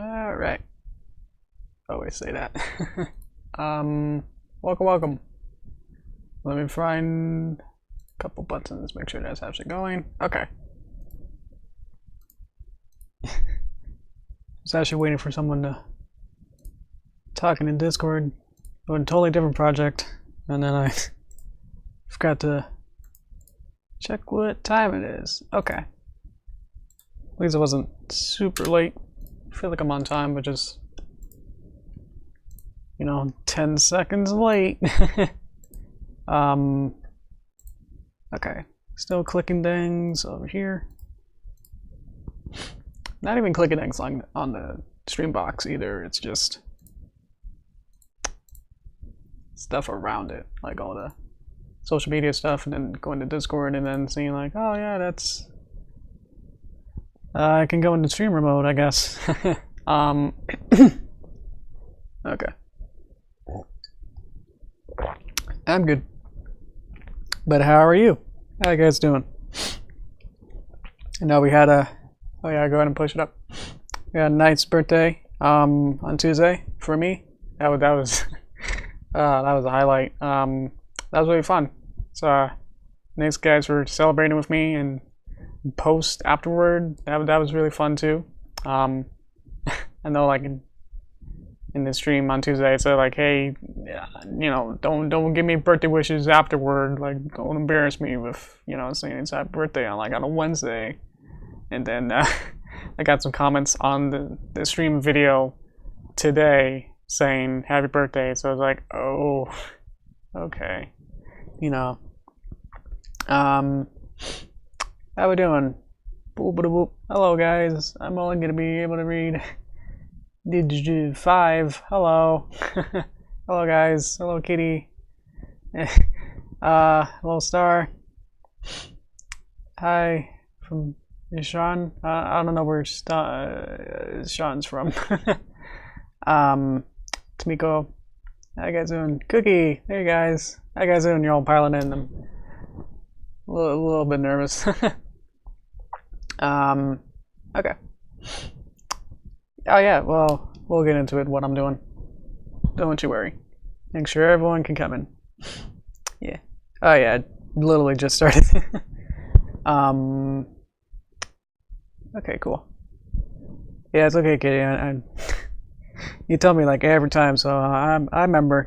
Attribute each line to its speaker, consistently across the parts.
Speaker 1: Alright. Always say that. Welcome. Let me find a couple buttons, make sure that's actually going. Okay. I was actually waiting for someone to talk in Discord on a totally different project, and then I forgot to check what time it is. Okay. At least it wasn't super late. I feel like I'm on time, but just, 10 seconds late. Okay. Still clicking things over here. Not even clicking things on the stream box either. It's just stuff around it, like all the social media stuff, and then going to Discord and then seeing like, oh yeah, that's I can go into streamer mode, I guess. Okay. I'm good. But how are you? How you guys doing? I know we had a oh yeah, go ahead and push it up. We had a nice birthday on Tuesday for me. That was that was a highlight. That was really fun. So thanks guys for celebrating with me and post afterward. That was really fun too. I know like in the stream on Tuesday I said like, hey, don't give me birthday wishes afterward. Like don't embarrass me with saying it's happy birthday on a Wednesday. And then I got some comments on the stream video today saying happy birthday. So I was like, oh, okay, how we doing? Boop, boop, boop. Hello guys. I'm only gonna be able to read digit 5. Hello. Hello guys. Hello kitty. Hello star. Hi from Sean. I don't know where Sean's from. Tamiko. How you guys doing? Cookie. Hey guys. How you guys doing? You're all piling in. I'm a little bit nervous. Okay. Oh yeah, well, we'll get into it, what I'm doing. Don't you worry. Make sure everyone can come in. Yeah. Oh yeah, I literally just started. Okay, cool. Yeah, it's okay, Kitty. You tell me like every time, so I remember.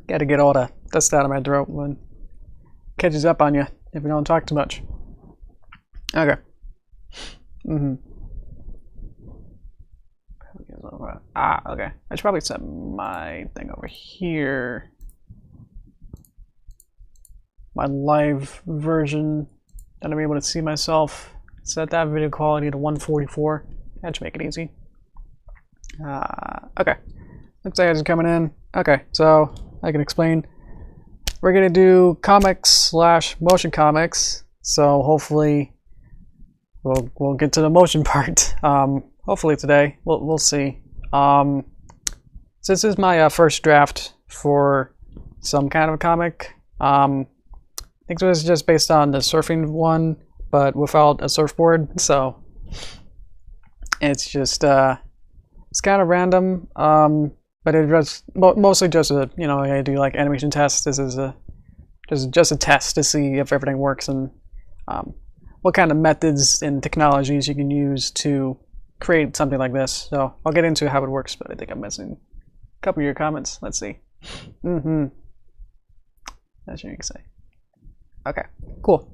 Speaker 1: Gotta get all the dust out of my throat when catches up on you if you don't talk too much. Okay. Okay. I should probably set my thing over here. My live version. Then I'll be able to see myself. Set that video quality to 144. That should make it easy. Okay. Looks like it's coming in. Okay, so I can explain. We're gonna do comics / motion comics. So hopefully we'll get to the motion part. Hopefully today. We'll see. So this is my first draft for some kind of a comic. I think it was just based on the surfing one, but without a surfboard. So it's just it's kind of random. But it was mostly just a I do like animation tests. This is just a test to see if everything works and what kind of methods and technologies you can use to create something like this. So I'll get into how it works, but I think I'm missing a couple of your comments. Let's see. That's what you can say. Okay, cool.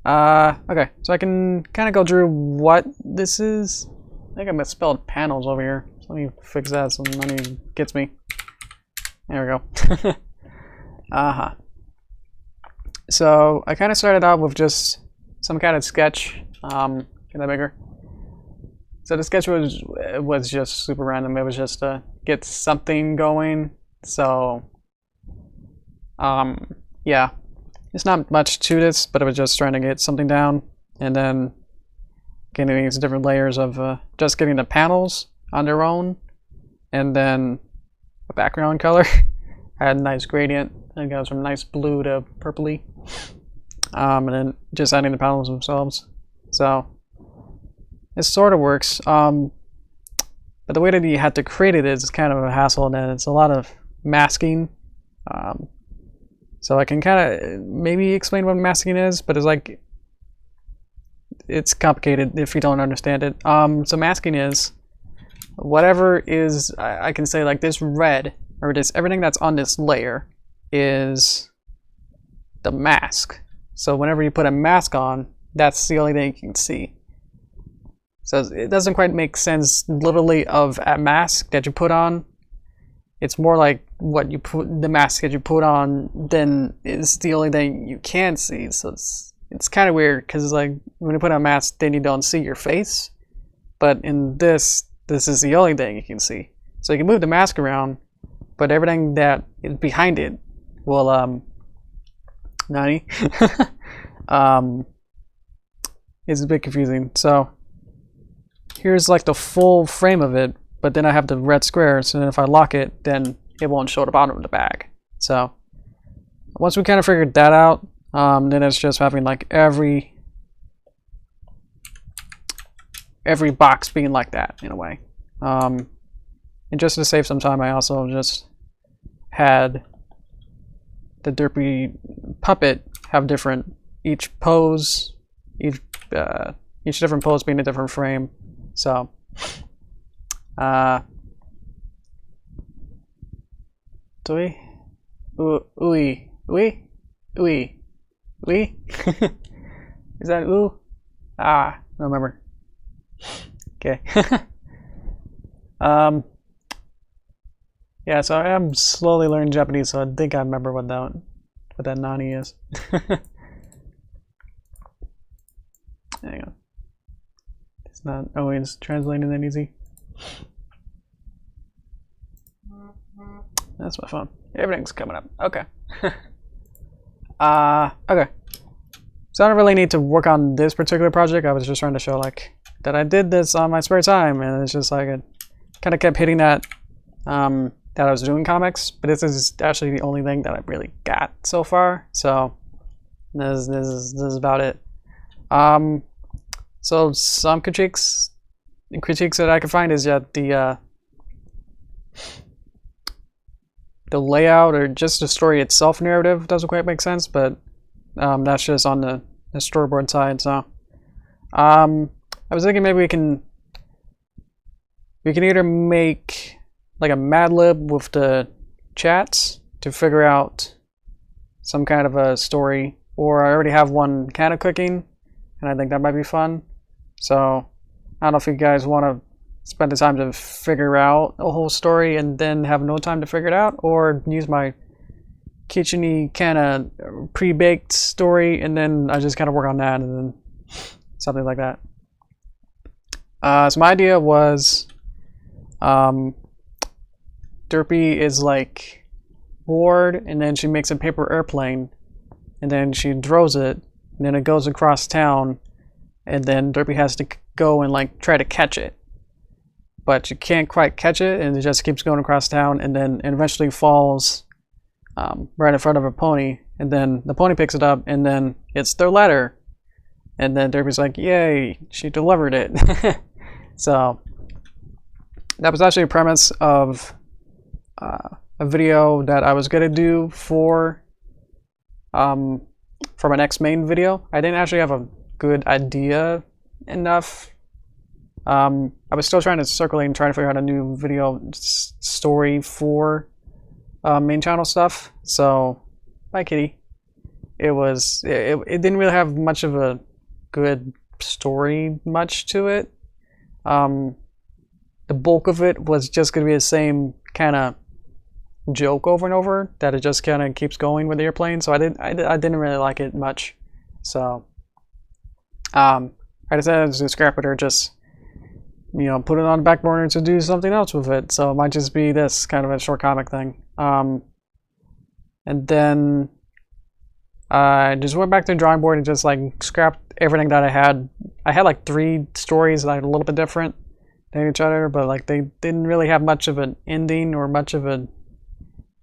Speaker 1: Okay, so I can kind of go through what this is. I think I misspelled panels over here. So let me fix that so money gets me. There we go. So I kind of started out with just some kind of sketch. Get that bigger. So the sketch was just super random. It was just to get something going. So yeah, it's not much to this, but it was just trying to get something down, and then getting these different layers of just getting the panels on their own, and then a background color. I had a nice gradient. It goes from nice blue to purpley. And then just adding the panels themselves. So it sort of works. But the way that you had to create it is kind of a hassle, and then it's a lot of masking. So I can kind of maybe explain what masking is, but it's like, it's complicated if you don't understand it. So masking is whatever is, I can say like this red, or this, everything that's on this layer is the mask. So whenever you put a mask on, that's the only thing you can see. So it doesn't quite make sense literally of a mask that you put on. It's more like what you put, the mask that you put on, then is the only thing you can see. So it's kind of weird, because like when you put on a mask, then you don't see your face. But in this is the only thing you can see. So you can move the mask around, but everything that is behind it will Nani? It's a bit confusing. So here's like the full frame of it, but then I have the red squares, and then if I lock it, then it won't show the bottom of the bag. So once we kind of figured that out, then it's just having like every box being like that in a way. And just to save some time, I also just had the Derpy puppet have different, each different pose being a different frame. So ooey, ooey, ooey, ooey. Is that ooh? I don't remember. Okay. Yeah, so I am slowly learning Japanese, so I think I remember what that nani is. Hang on. It's not always translating that easy. That's my phone. Everything's coming up. Okay. Okay. So I don't really need to work on this particular project. I was just trying to show like that I did this on my spare time, and it's just like it kind of kept hitting that that I was doing comics, but this is actually the only thing that I really got so far. So this is about it. So some critiques that I can find is that the layout or just the story itself narrative doesn't quite make sense, but that's just on the storyboard side. So I was thinking maybe we can either make like a Mad Lib with the chats to figure out some kind of a story, or I already have one kind of cooking, and I think that might be fun. So I don't know if you guys want to spend the time to figure out a whole story and then have no time to figure it out, or use my kitchen-y kind of pre-baked story and then I just kind of work on that, and then something like that. So my idea was Derpy is like bored, and then she makes a paper airplane, and then she throws it, and then it goes across town, and then Derpy has to go and like try to catch it, but she can't quite catch it, and it just keeps going across town, and then it eventually falls right in front of a pony, and then the pony picks it up, and then it's their letter, and then Derpy's like, yay, she delivered it. So that was actually a premise of a video that I was gonna do for my next main video. I didn't actually have a good idea enough. I was still trying to circulate and trying to figure out a new video story for main channel stuff. So, bye kitty. It didn't really have much of a good story much to it. The bulk of it was just going to be the same kind of joke over and over, that it just kind of keeps going with the airplane. So I didn't really like it much. So I decided to scrap it, or just, you know, put it on the back burner to do something else with it. So it might just be this kind of a short comic thing. And then I just went back to the drawing board and just like scrapped everything that I had. I had like 3 stories that are a little bit different than each other, but like they didn't really have much of an ending or much of a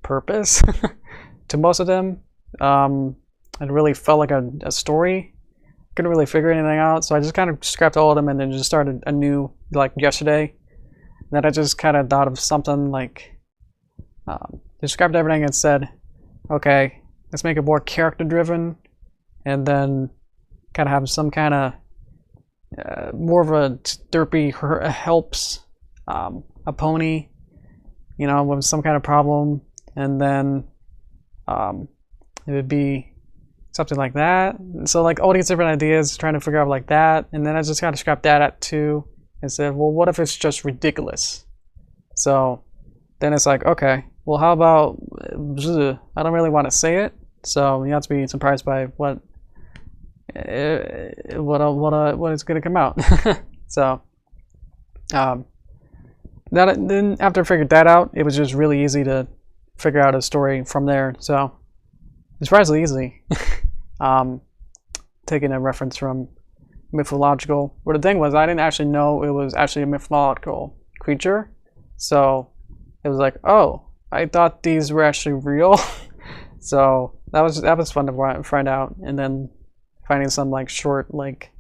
Speaker 1: purpose to most of them. It really felt like a story. couldn't really figure anything out, so I just kind of scrapped all of them and then just started anew like yesterday. And then I just kind of thought of something like, just scrapped everything and said, okay, let's make it more character driven, and then kind of have some kind of more of a Derpy helps a pony, you know, with some kind of problem, and then it would be something like that. So like all these different ideas, trying to figure out like that, and then I just kind of scrapped that at 2 and said, well, what if it's just ridiculous? So then it's like, okay, well, how about I don't really want to say it, so you have to be surprised by what is going to come out. So then after I figured that out, it was just really easy to figure out a story from there. So it's surprisingly easy. Taking a reference from mythological, where the thing was, I didn't actually know it was actually a mythological creature, so it was like, oh, I thought these were actually real. So that was fun to find out, and then finding some like short like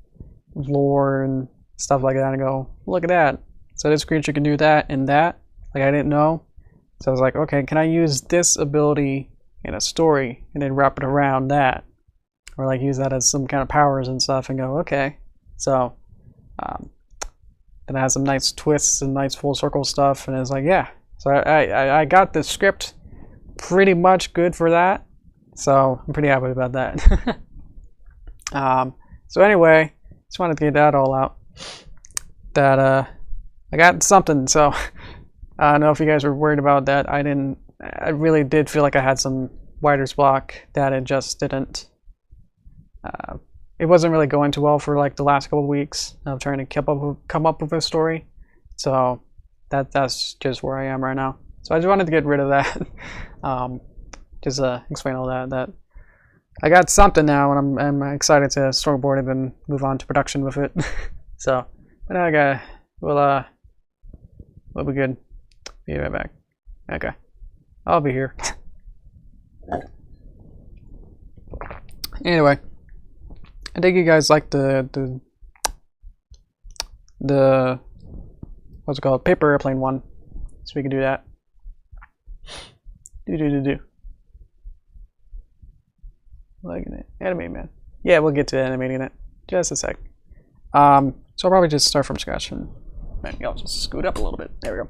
Speaker 1: lore and stuff like that, and go, look at that, so this creature can do that and that, like I didn't know. So I was like, okay, can I use this ability in a story and then wrap it around that, or like use that as some kind of powers and stuff, and go, okay. So then it has some nice twists and nice full circle stuff, and it's like, yeah. So I got the script pretty much good for that, so I'm pretty happy about that. So anyway, just wanted to get that all out, that I got something. So I don't know if you guys were worried about that. I really did feel like I had some writer's block, that it just didn't, it wasn't really going too well for like the last couple of weeks of trying to come up with a story. So that's just where I am right now. So I just wanted to get rid of that. Just explain all that I got something now, and I'm excited to storyboard it and move on to production with it. So, but now we'll be good. Be right back. Okay, I'll be here. Anyway, I think you guys like the what's it called, paper airplane one, so we can do that. Do. Like animate, man. Yeah, we'll get to animating it just a sec. So I'll probably just start from scratch, and maybe I'll just scoot up a little bit. There we go.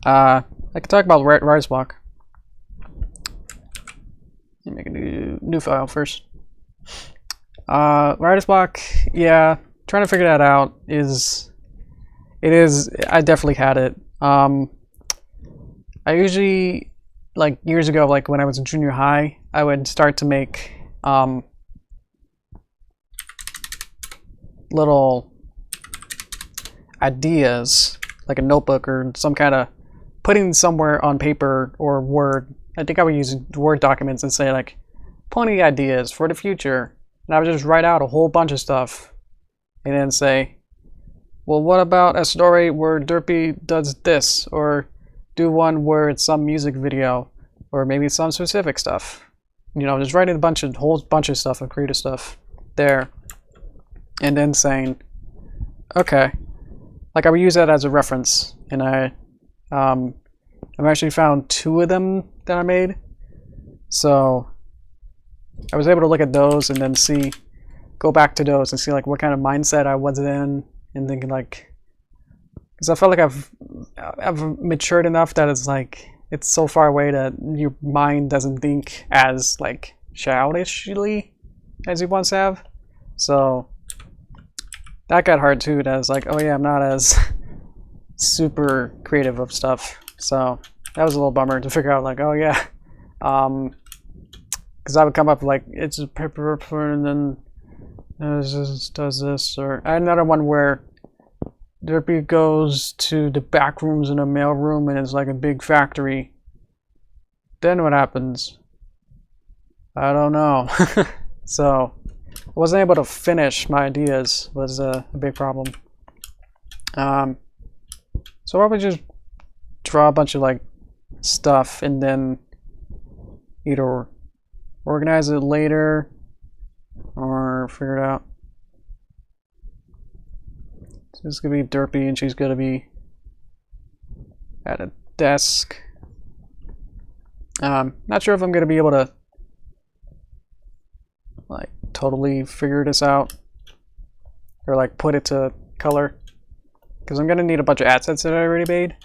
Speaker 1: I can talk about writer's block. Let me make a new file first. Writer's block, yeah, trying to figure that out I definitely had it. I usually, like years ago, like when I was in junior high, I would start to make little ideas, like a notebook or some kind of putting somewhere on paper or Word. I think I would use Word documents and say like, pony ideas for the future. And I would just write out a whole bunch of stuff and then say, well, what about a story where Derpy does this, or do one where it's some music video, or maybe some specific stuff. You know, just writing a whole bunch of stuff and creative stuff there, and then saying, okay, like I would use that as a reference, and I've actually found 2 of them that I made, so I was able to look at those and then go back to those and see like what kind of mindset I was in, and thinking like, because I felt like I've matured enough that it's like, it's so far away that your mind doesn't think as like childishly as you once have. So that got hard too. That was like, oh yeah, I'm not as super creative of stuff. So that was a little bummer to figure out like, oh yeah, because I would come up like, it's a paper, and then does this, or I had another one where Derpy goes to the back rooms in a mail room and it's like a big factory. Then what happens? I don't know. So I wasn't able to finish my ideas, was a big problem. So I would just draw a bunch of like stuff and then either organize it later or figure it out. So this is gonna be Derpy, and she's gonna be at a desk. Not sure if I'm gonna be able to like totally figure this out or like put it to color, because I'm gonna need a bunch of assets that I already made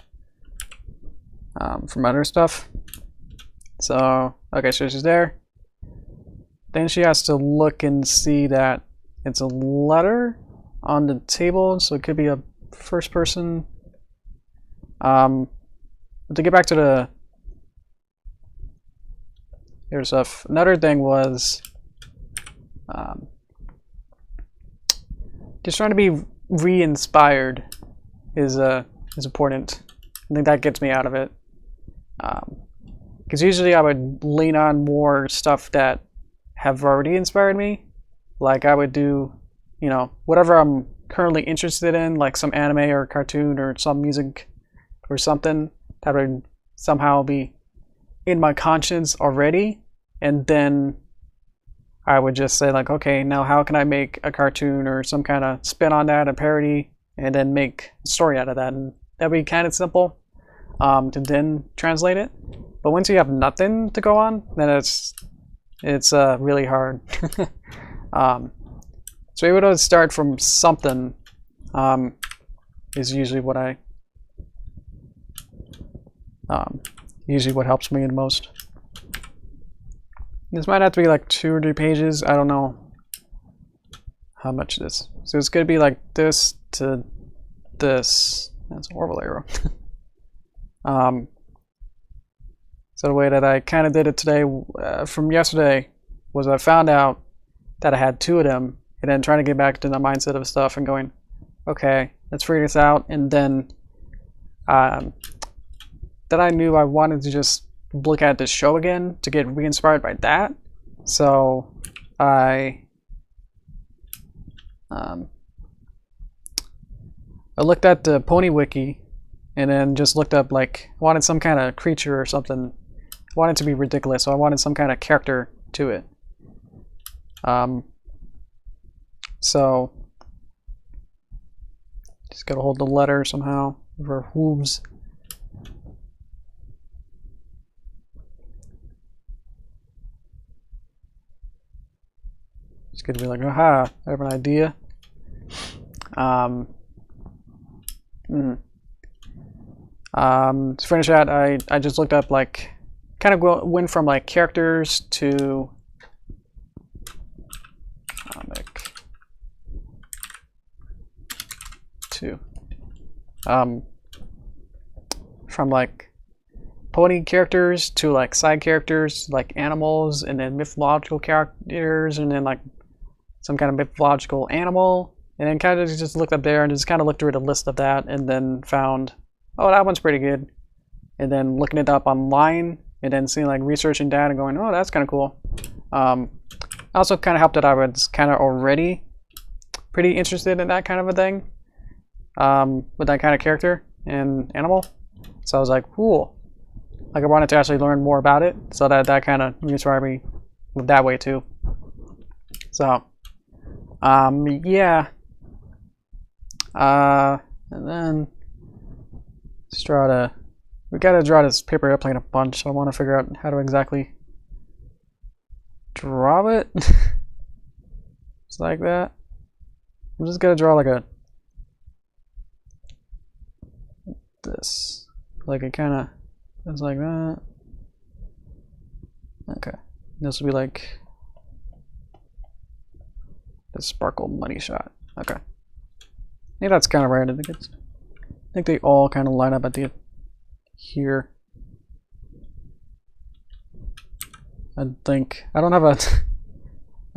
Speaker 1: from other stuff. So okay, so she's there. Then she has to look and see that it's a letter on the table, so it could be a first person. To get back to the other stuff, another thing was just trying to be re-inspired is important. I think that gets me out of it. Because usually I would lean on more stuff that have already inspired me. Like I would do, you know, whatever I'm currently interested in, like some anime or cartoon or some music or something that would somehow be in my conscience already. And then I would just say like, okay, now how can I make a cartoon or some kind of spin on that, a parody, and then make a story out of that. And that'd be kind of simple to then translate it. But once you have nothing to go on, then it's really hard. So able to start from something is usually what helps me the most. This might have to be like 2 or 3 pages. I don't know how much this. So it's gonna be like this to this. That's a horrible arrow. So the way that I kind of did it today from yesterday was I found out that I had 2 of them, and then trying to get back to the mindset of stuff and going, okay, let's figure this out. And then that I knew I wanted to just look at this show again to get re-inspired by that. So I looked at the Pony Wiki and then just looked up, like, I wanted some kind of creature or something. I wanted it to be ridiculous, so I wanted some kind of character to it. So just gotta hold the letter somehow for hooves. It's gonna be like, aha, I have an idea. To finish that, I just looked up, like, kind of went from like characters to comic to from like pony characters to like side characters like animals, and then mythological characters, and then like some kind of mythological animal, and then kind of just looked up there and just kind of looked through the list of that, and then found, oh, that one's pretty good, and then looking it up online, and then seeing, like, researching that and going, oh, that's kind of cool. Also kind of helped that I was kind of already pretty interested in that kind of a thing, with that kind of character and animal. So I was like, cool. Like, I wanted to actually learn more about it, so that kind of inspired me that way too. So, yeah. And then we gotta draw this paper airplane a bunch, so I want to figure out how to exactly draw it. Just like that. I'm just gonna draw like this. Like it kinda is like that. Okay. This will be like the sparkle money shot. Okay. I think that's kind of right. I think they all kind of line up at the here. I think I don't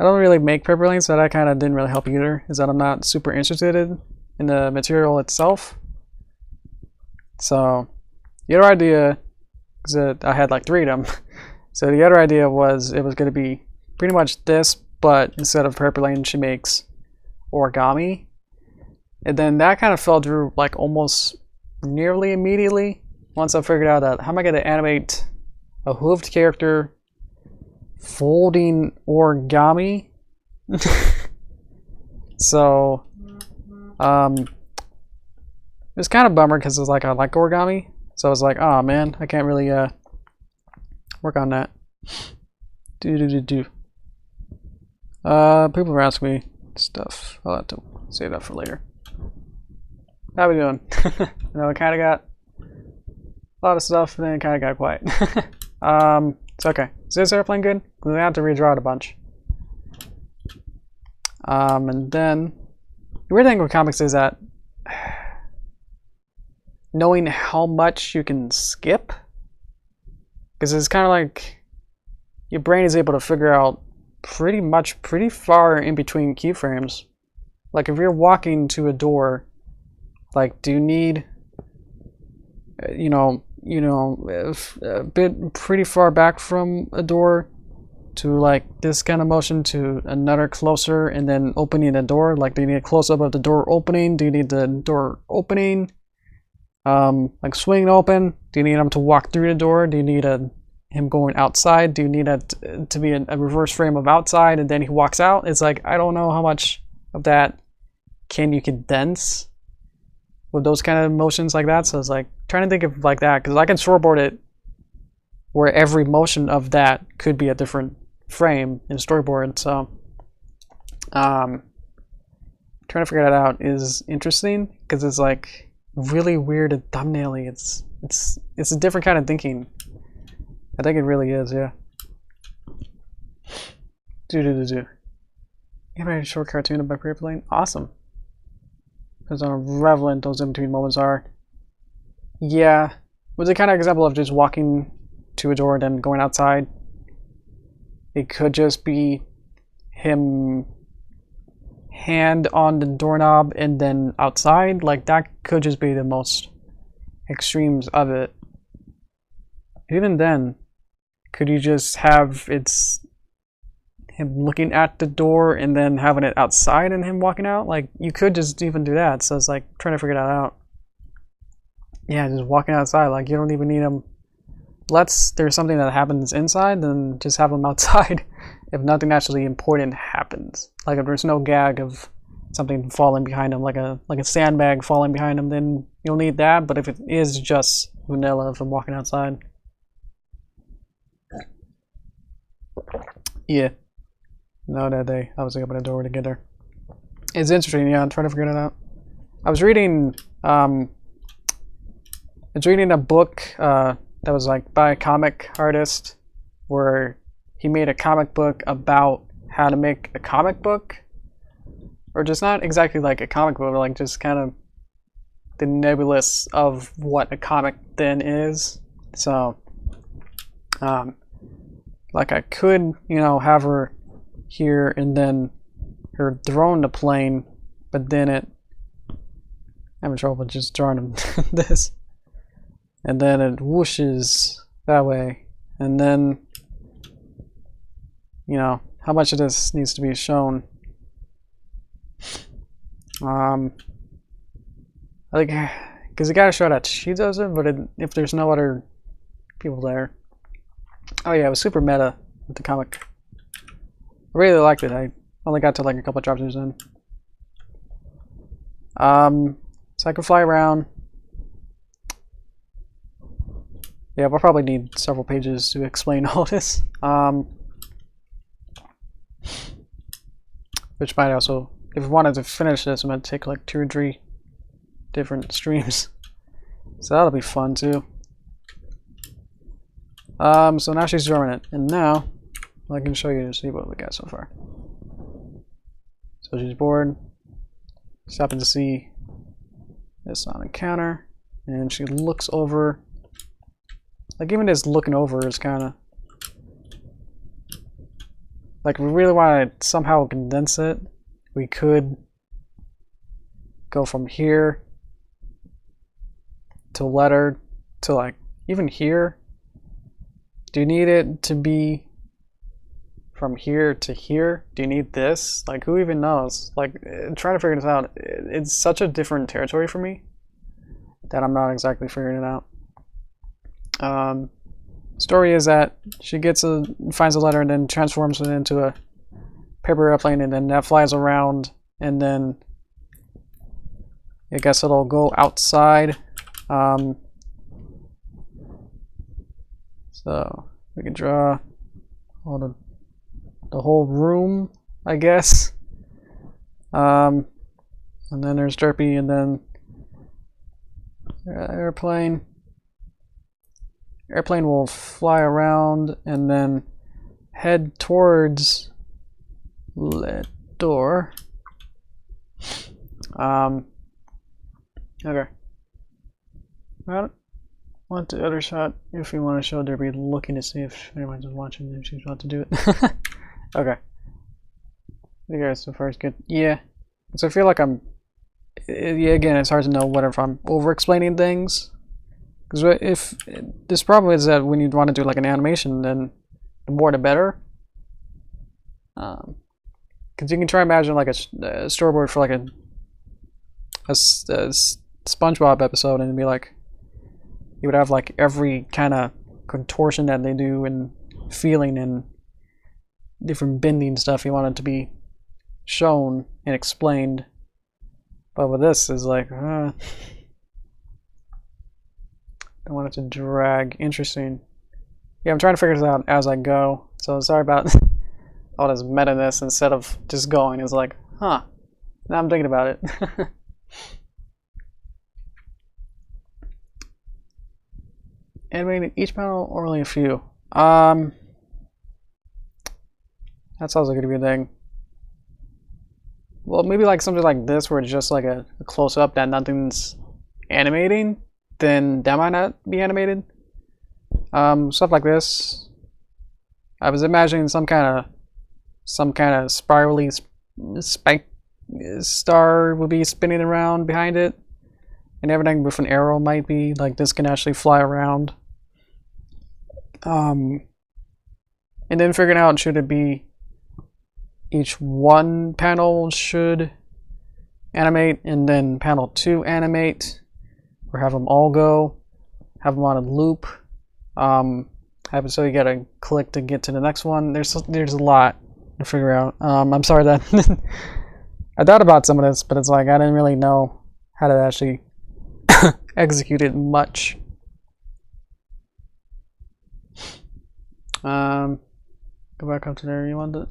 Speaker 1: really make paper planes, so that kind of didn't really help either. Is that I'm not super interested in the material itself. So the other idea is that I had like 3 of them. So the other idea was it was going to be pretty much this, but instead of paper plane, she makes origami. And then that kind of fell through like almost nearly immediately once I figured out that how am I going to animate a hooved character folding origami. So was kind of bummer because it's like I like origami, so I was like, oh man, I can't really work on that. People are asking me stuff. I'll have to save that for later. How we doing? You know, I kind of got a lot of stuff, and then it kind of got quiet. It's okay. Is this airplane good? Because I have to redraw it a bunch. And then the weird thing with comics is that knowing how much you can skip, because it's kind of like your brain is able to figure out pretty far in between keyframes. Like if you're walking to a door, like do you need a bit pretty far back from a door to like this kind of motion to another closer and then opening the door? Like do you need a close-up of the door opening? Do you need the door opening like swinging open? Do you need him to walk through the door? Do you need him going outside? Do you need it to be a reverse frame of outside and then he walks out? It's like I don't know how much of that can you condense with those kind of motions like that. So it's like trying to think of like that, because I can storyboard it where every motion of that could be a different frame in storyboard. So trying to figure that out is interesting, because it's like really weird and thumbnail-y. It's a different kind of thinking. I think it really is, yeah. Animated short cartoon about airplane. Awesome. Because how relevant those in-between moments are. Yeah. Was a kind of example of just walking to a door and then going outside. It could just be him hand on the doorknob and then outside. Like that could just be the most extremes of it. Even then, could you just have it's him looking at the door and then having it outside and him walking out? Like you could just even do that. So it's like trying to figure that out. Yeah, just walking outside. Like you don't even need him. Let's there's something that happens inside, then just have him outside. If nothing actually important happens, like if there's no gag of something falling behind him, like a sandbag falling behind him, then you'll need that. But if it is just vanilla of him walking outside, yeah. No, that day I was opening the door to get there. It's interesting, yeah. I'm trying to figure that out. I was reading, a book that was like by a comic artist, where he made a comic book about how to make a comic book, or just not exactly like a comic book, but like just kind of the nebulous of what a comic then is. So, like I could, have her here and then her drone the plane, but then I'm having trouble just drawing this, and then it whooshes that way, and then how much of this needs to be shown. I think because you gotta show that she does it, but if there's no other people there. Oh yeah, it was super meta with the comic. I really liked it. I only got to like a couple chapters in. So I can fly around. Yeah, we'll probably need several pages to explain all this. Which might also, if we wanted to finish this, it might take like 2 or 3 different streams. So that'll be fun too. So now she's drawing it, and now I can show you to see what we got so far. So she's bored. Just happened to see this on a counter, and she looks over. Like even this looking over is kind of like, if we really want to somehow condense it, we could go from here to letter to like even here. Do you need it to be from here to here? Do you need this? Like, who even knows? Like, trying to figure this out, it's such a different territory for me that I'm not exactly figuring it out. Story is that she finds a letter and then transforms it into a paper airplane, and then that flies around, and then I guess it'll go outside. So we can draw all the whole room, I guess. And then there's Derpy, and then airplane. Airplane will fly around and then head towards the door. Okay. I want the other shot if we want to show Derpy looking to see if anyone's watching and she's about to do it. Okay. You guys so far is good. Yeah. So I feel like yeah, again, it's hard to know whether if I'm over explaining things. Because if this problem is that when you want to do like an animation, then the more the better. Because you can try to imagine like a storyboard for like a SpongeBob episode, and it'd be like you would have like every kind of contortion that they do and feeling and different bending stuff you want it to be shown and explained. But with this is like I want it to drag. Interesting. Yeah, I'm trying to figure this out as I go, so sorry about all this meta-ness instead of just going. It's like, huh, now I'm thinking about it. Animating each panel or only a few? That's also going to be a thing. Well, maybe like something like this where it's just like a close-up that nothing's animating, then that might not be animated. Stuff like this. I was imagining some kind of spirally spike star would be spinning around behind it, and everything with an arrow might be like this can actually fly around. And then figuring out, should it be each one panel should animate and then panel 2 animate, or have them all go, have them on a loop, have it so you gotta click to get to the next one. There's a lot to figure out. I'm sorry that I thought about some of this, but it's like I didn't really know how to actually execute it much. Go back up to there. You want to?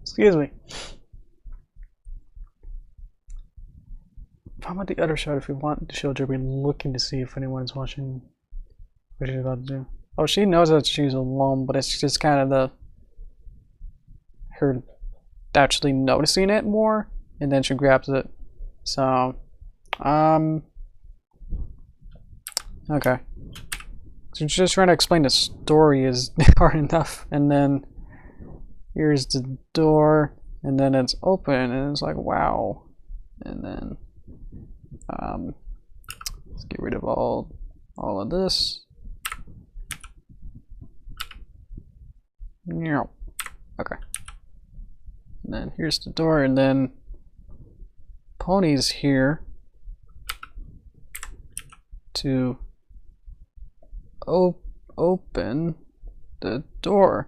Speaker 1: Excuse me. How about the other shot if we want to show Derpy looking to see if anyone's watching what she's about to do? Oh, she knows that she's alone, but it's just kind of her actually noticing it more, and then she grabs it. So, okay. So just trying to explain the story is hard enough, and then here's the door, and then it's open, and it's like, wow. And then let's get rid of all of this. Okay. And then here's the door, and then Pony's here to open the door.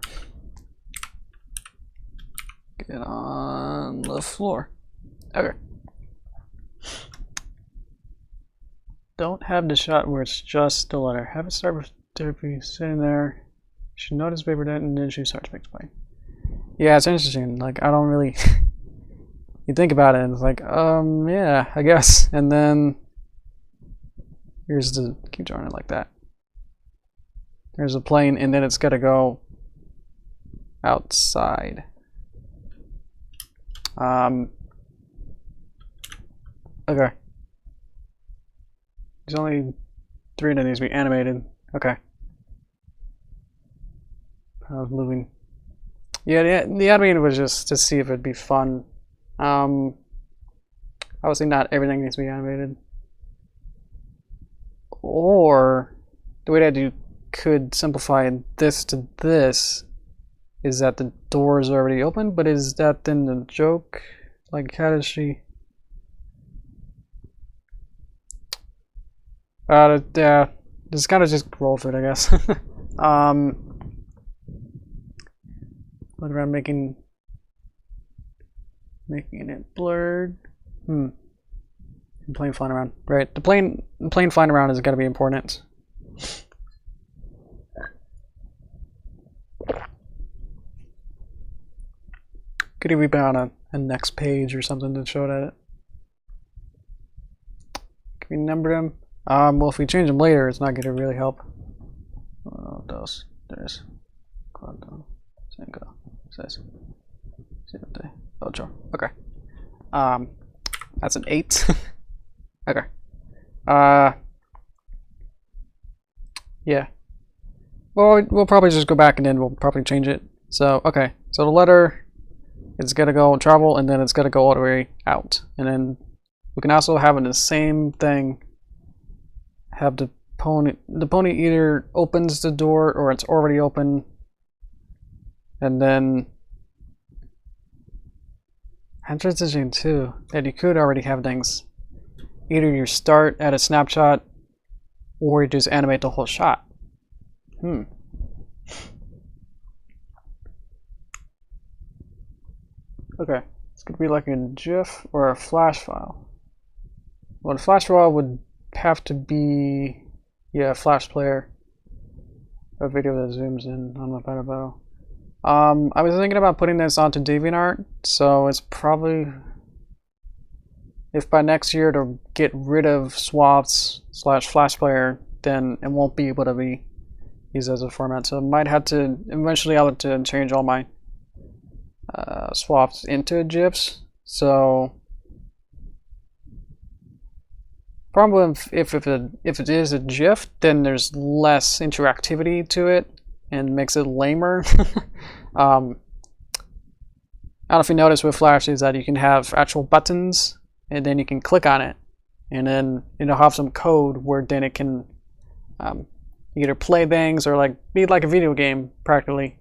Speaker 1: Get on the floor. Okay. Don't have the shot where it's just the letter. Have it start with Derpy sitting there. She notices paper debt, and then she starts to explain. Yeah, it's interesting. Like, I don't really. You think about it, and it's like, yeah, I guess. And then here's the. Keep drawing it like that. There's a plane, and then it's got to go outside. Okay. There's only 3 that needs to be animated. Okay. I was moving. Yeah, the animated was just to see if it'd be fun. Obviously not everything needs to be animated. Or the way that you could simplify this to this is that the door is already open, but is that then the joke? Like, how does she? Yeah, just kind of just roll for it, I guess. Look around making it blurred. Plane flying around. Right. The plane flying around is gotta be important. Could even be on a next page or something to show that. Can we number them? Well, if we change them later, it's not gonna really help. Those. There's. Okay. That's an 8. Okay. Yeah. Well, we'll probably just go back and then we'll probably change it. So, okay. So the letter is gonna go travel and then it's gonna go all the way out. And then we can also have in the same thing have the pony either opens the door or it's already open. And then I'm transitioning too that you could already have things. Either you start at a snapshot or you just animate the whole shot. Okay, it's gonna be like a GIF or a flash file. Well, the flash file would have to be, yeah, a flash player. A video that zooms in on the photo. I was thinking about putting this onto DeviantArt, so it's probably, if by next year to get rid of swaths / flash player, then it won't be able to be used as a format. So I might have to, eventually I'll have to change all my swaths into GIFs. So probably if it is a GIF, then there's less interactivity to it and makes it lamer. I don't know if you notice with Flash is that you can have actual buttons and then you can click on it and then it'll have some code where then it can either play things or like be like a video game practically.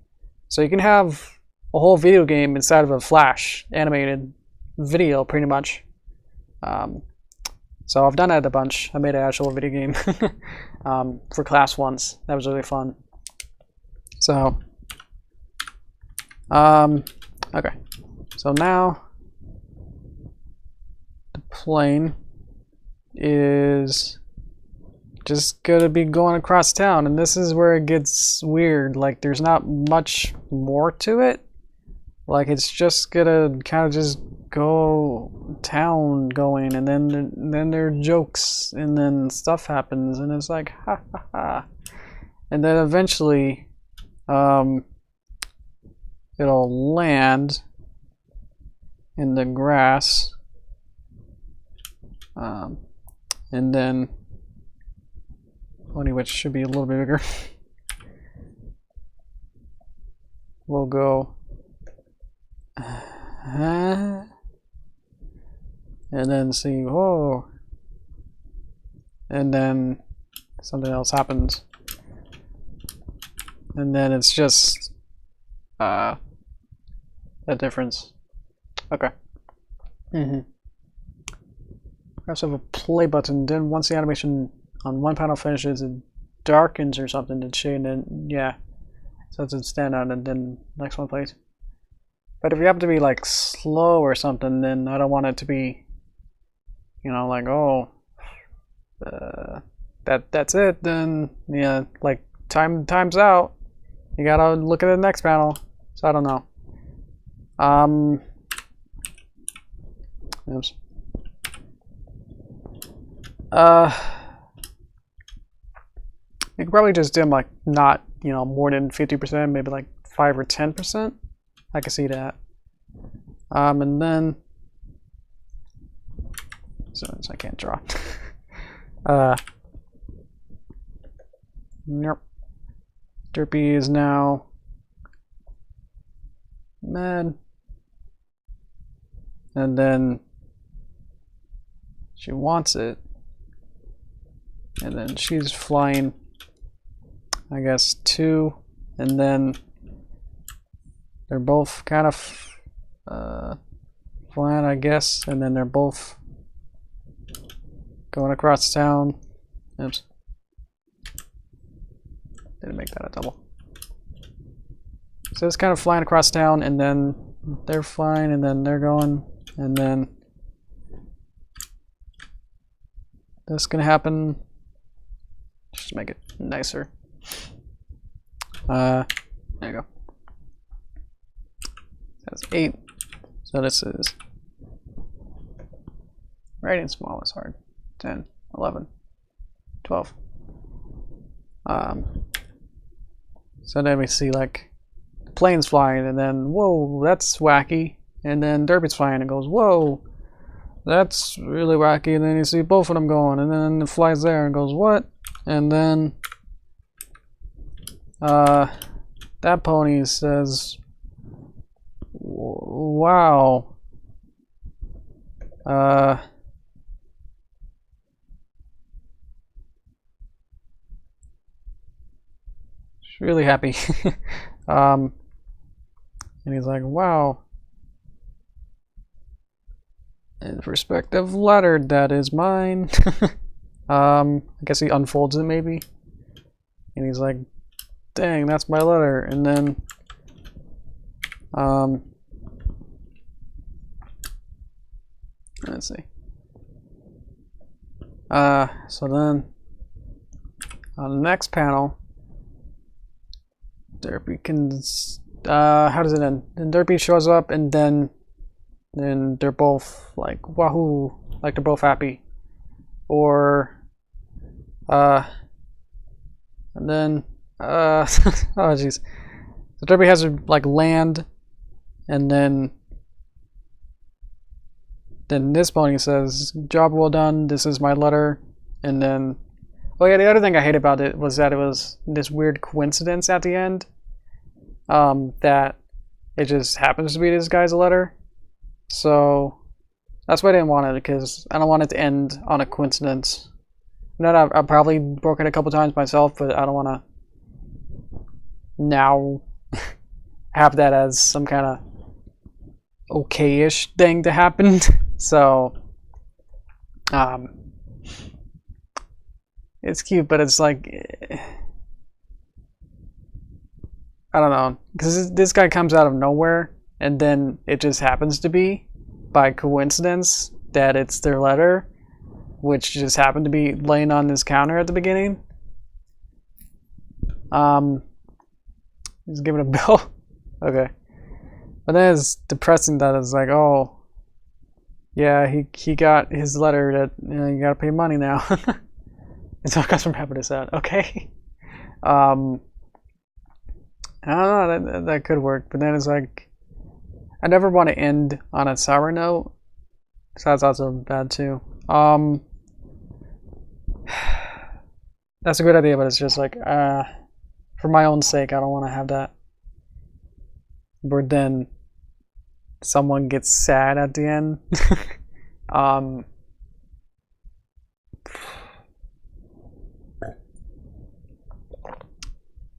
Speaker 1: So you can have a whole video game inside of a Flash animated video pretty much. So I've done that a bunch. I made an actual video game for class once. That was really fun. So, okay. So now the plane is just gonna be going across town, and this is where it gets weird. Like, there's not much more to it. Like, it's just gonna kind of just go town going, and then there are jokes, and then stuff happens, and it's like ha ha ha, and then eventually it'll land in the grass, and then only which should be a little bit bigger. We'll go and then see, whoa, and then something else happens, and then it's just a difference. Okay. I also have a play button. Then once the animation on one panel finishes, it darkens or something to shade, and yeah, so it doesn't stand out, and then next one plays. But if you happen to be like slow or something, then I don't want it to be, you know, like, oh, that's it. Then yeah, like time's out. You gotta look at the next panel. So I don't know. Oops. You could probably just dim like not, you know, more than 50%, maybe like 5 or 10%. I can see that. And then so I can't draw. Nope. Derpy is now mad. And then she wants it. And then she's flying, I guess, 2. And then they're both kind of flying, I guess. And then they're both going across town. Oops. Didn't make that a double. So it's kind of flying across town, and then they're flying, and then they're going, and then this can happen. Just make it nicer. There you go. That's 8. So this is writing small is hard. 10, 11, 12. So then we see like the plane's flying, and then whoa, that's wacky. And then Derpy's flying and goes, whoa, that's really wacky. And then you see both of them going, and then it flies there and goes, what? And then that pony says, wow. She's really happy. And he's like, wow. In perspective lettered, that is mine. I guess he unfolds it maybe. And he's like, dang, that's my letter. And then let's see. So then on the next panel, Derpy can how does it end? Then Derpy shows up, and then they're both like wahoo, like they're both happy. Or and then oh jeez. So Derpy has to like land, and then this pony says, job well done, this is my letter. And then oh yeah, the other thing I hate about it was that it was this weird coincidence at the end, that it just happens to be this guy's letter. So that's why I didn't want it, because I don't want it to end on a coincidence. I've probably broken it a couple times myself, but I don't want to now have that as some kind of okay-ish thing to happen. So it's cute, but it's like I don't know, because this guy comes out of nowhere, and then it just happens to be by coincidence that it's their letter, which just happened to be laying on this counter at the beginning. He's giving a bill. Okay. But then it's depressing that it's like, oh yeah, he got his letter that, you know, you gotta pay money now. It's all comes from happiness sad. Okay. I don't know, that could work, but then it's like I never want to end on a sour note, so that's also bad too. That's a good idea, but it's just like for my own sake, I don't want to have that where then someone gets sad at the end.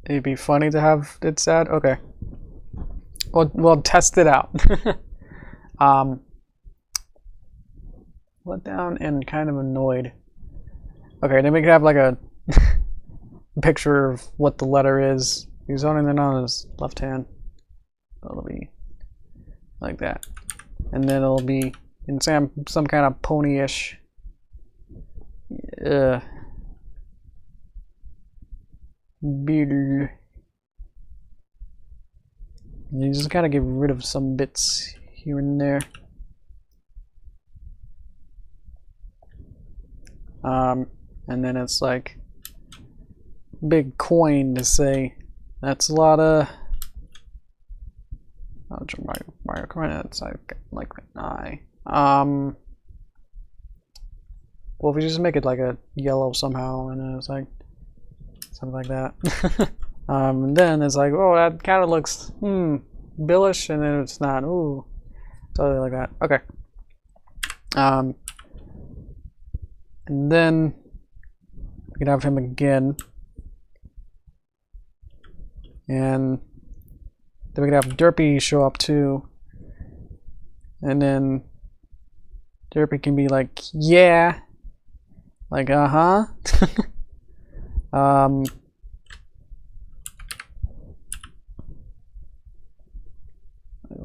Speaker 1: It'd be funny to have it sad. Okay, we'll test it out. Let down and kind of annoyed. Okay, then we could have like a picture of what the letter is. He's holding it on his left hand. It'll be like that, and then it'll be in some kind of pony-ish. You just gotta get rid of some bits here and there. And then it's like big coin to say that's a lot of Mario credits. I like an eye. Well, if we just make it like a yellow somehow, and then it's like something like that. And then it's like, oh, that kind of looks billish, and then it's not. Ooh, totally like that. Okay. And then we can have him again, and then we can have Derpy show up too, and then Derpy can be like, yeah, like like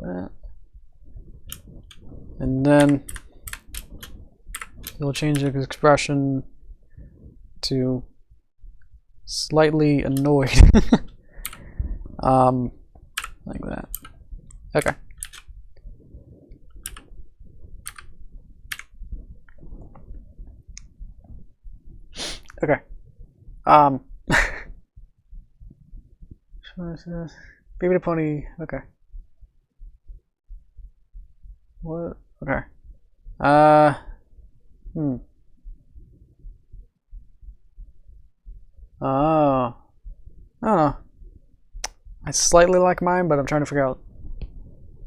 Speaker 1: that, and then he'll change his expression to slightly annoyed. Like that. Okay. Okay. Baby the pony. Okay. What? Okay. Oh. I don't know. I slightly like mine, but I'm trying to figure out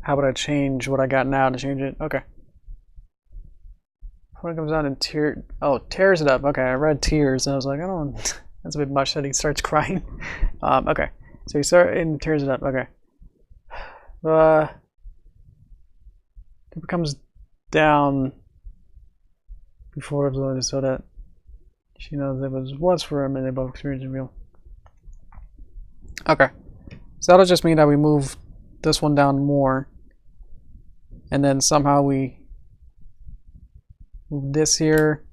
Speaker 1: how would I change what I got now to change it. Okay. When it comes down and tears it up. Okay, I read tears and I was like, I don't. That's a bit much that he starts crying. Okay. So he starts and tears it up. Okay. It comes down before it so that she knows it was for him and they both experience real. Okay. So that'll just mean that we move this one down more. And then somehow we move this here.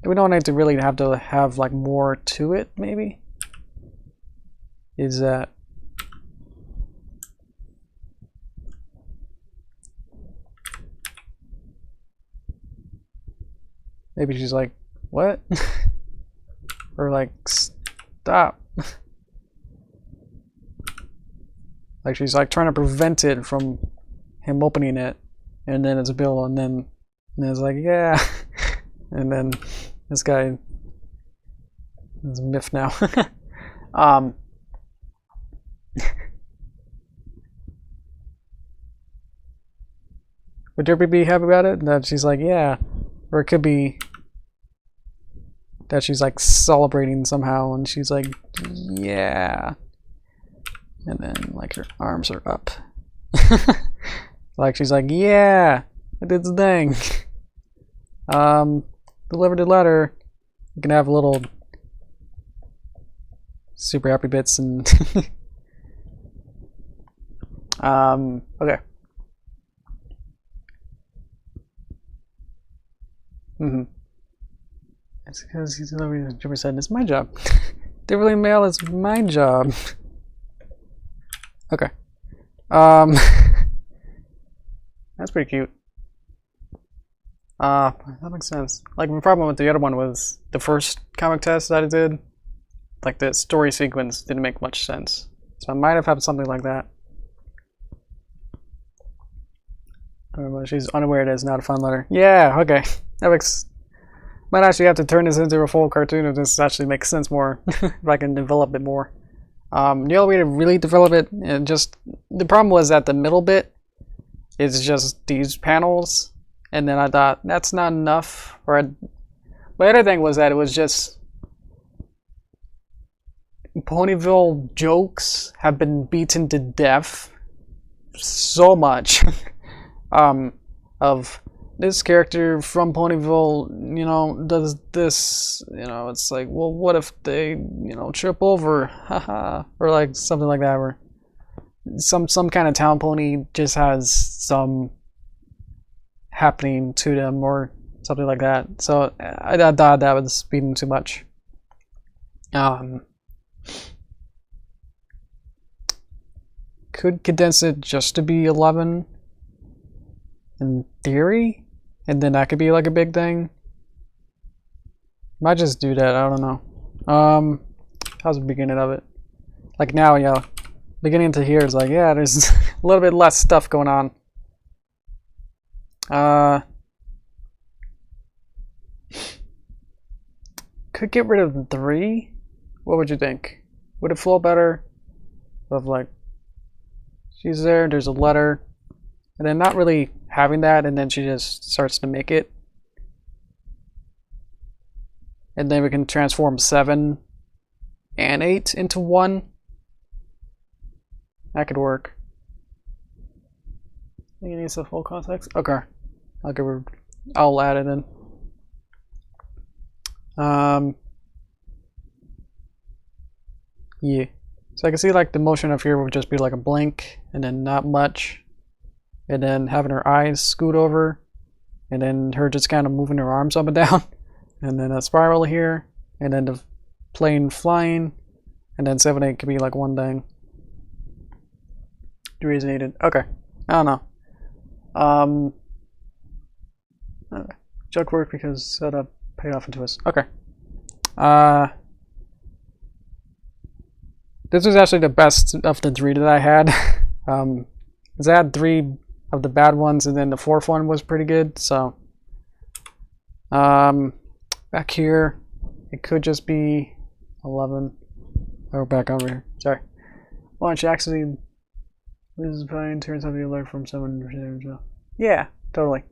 Speaker 1: We don't need to really have to have like more to it, maybe. Is that maybe she's like, what? Or like, stop. Like she's like trying to prevent it from him opening it, and then it's Bill, and then it's like, yeah. And then this guy is a myth now. Would Derpy be happy about it? That she's like, yeah. Or it could be that she's like celebrating somehow and she's like, yeah. And then like her arms are up. Like she's like, yeah, I did the thing. Delivered the letter. You can have little super happy bits and okay. It's because he's delivering the Jumper said it's my job. Delivering mail is my job. Okay. That's pretty cute. That makes sense. Like my problem with the other one was the first comic test that I did. Like the story sequence didn't make much sense. So I might have had something like that. She's unaware it is not a fun letter. Yeah, okay. That makes... Might actually have to turn this into a full cartoon if this actually makes sense more. If I can develop it more. The only way to really develop it, and just... The problem was that the middle bit is just these panels. And then I thought, that's not enough. My other thing was that it was just... Ponyville jokes have been beaten to death so much. Of this character from Ponyville, you know, does this, you know, it's like, well, what if they, you know, trip over, haha, or like something like that, or some kind of town pony just has some happening to them or something like that. So I thought that was beating too much. Could condense it just to be 11 in theory, and then that could be like a big thing. Might just do that, I don't know. How's the beginning of it? Like now, yeah, beginning to here is like, yeah, there's a little bit less stuff going on. Could get rid of 3. What would you think? Would it flow better? Of like, she's there's a letter, and then not really having that, and then she just starts to make it. And then we can transform 7 and 8 into 1. That could work. I think it needs the full context. Okay. I'll add it in. Yeah. So I can see like the motion up here would just be like a blink and then not much. And then having her eyes scoot over, and then her just kind of moving her arms up and down, and then a spiral here, and then the plane flying, and then 7, 8 could be like one thing. 3 is needed. Okay. I don't know. Okay. Joke worked because setup paid off into us. Okay. This was actually the best of the 3 that I had. Because I had 3 of the bad ones, and then the 4th one was pretty good. So, back here, it could just be 11. Oh, back over here. Sorry. Launch accident. This is fine. Turns out you learn from someone. Yeah, totally.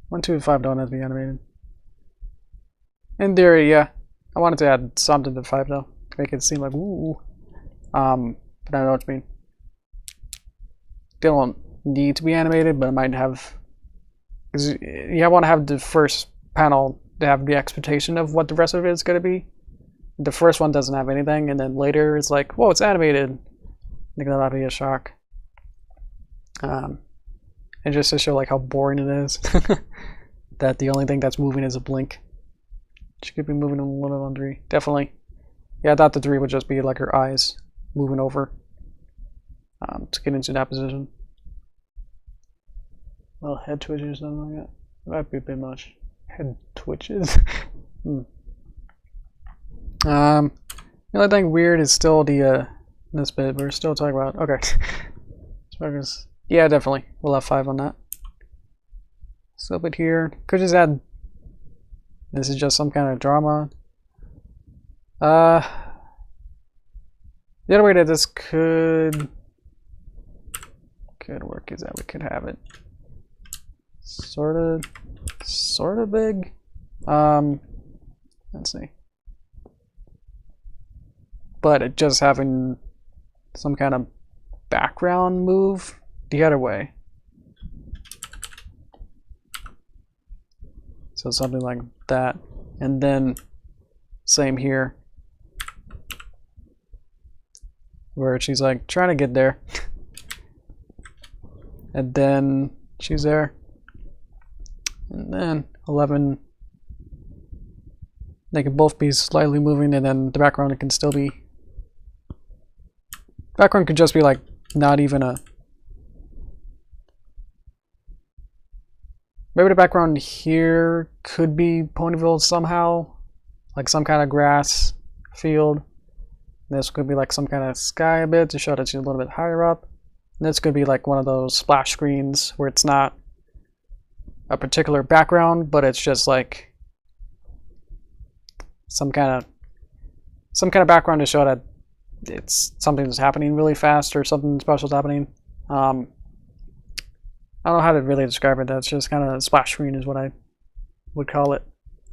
Speaker 1: 1, 2, and 5 don't have to be animated. In theory, yeah. I wanted to add something to 5 though, to make it seem like ooh. But I don't know what you mean. They don't need to be animated, but it might have. Because you want to have the first panel to have the expectation of what the rest of it is going to be. The first one doesn't have anything, and then later it's like, whoa, it's animated. I think that'll be a shock. And just to show like how boring it is, that the only thing that's moving is a blink. She could be moving a little on 3. Definitely. Yeah, I thought the 3 would just be like her eyes moving over to get into that position. Well, head twitches or something like that. That might be a bit much. Head twitches? The only thing weird is still the this bit. We're still talking about. Okay. Yeah, definitely. We'll have 5 on that. So, but here could just add. This is just some kind of drama. The other way that this could work is that we could have it sort of big. Let's see. But it just having some kind of background move the other way. So something like that. And then same here. Where she's like trying to get there. And then she's there. And then 11. They can both be slightly moving, and then the background it can still be. Background could just be like not even a. Maybe the background here could be Ponyville somehow, like some kind of grass field. This could be like some kind of sky a bit to show that she's a little bit higher up. And this could be like one of those splash screens where it's not a particular background, but it's just like some kind of background to show that it's something that's happening really fast or something special is happening. I don't know how to really describe it. That's just kind of a splash screen is what I would call it.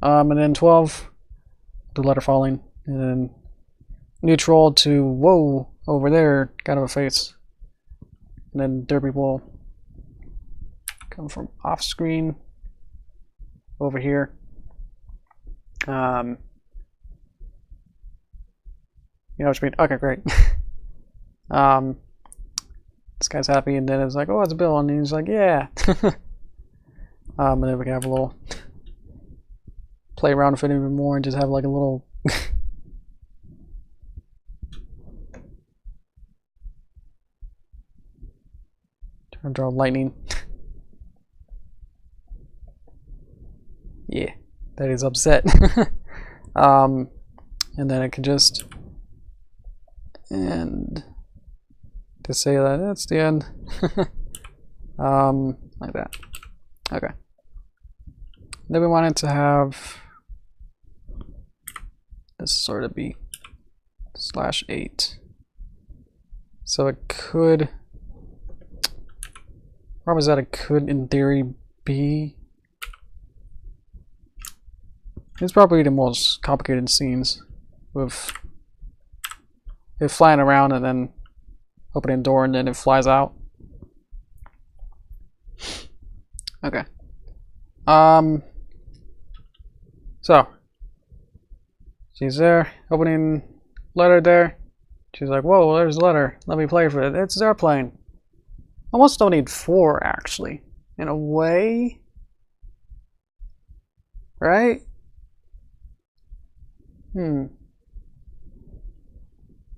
Speaker 1: And then 12, the letter falling, and then neutral to whoa over there, kind of a face. And then Derpy will come from off screen over here. You know what I mean? Okay, great. This guy's happy, and then it's like, oh, it's Bill, and he's like, yeah. And then we can have a little play around with it even more, and just have like a little. Trying to draw lightning. Yeah, that is upset. And then I can just and to say that that's the end. Like that. Okay. Then we wanted to have this sort of be /8. So it could. Problem is that it could, in theory, be. It's probably the most complicated scenes with it flying around and then opening a door and then it flies out. Okay. So she's there, opening letter there. She's like, whoa, there's a letter. Let me play for it. It's airplane. Almost don't need 4 actually. In a way, right?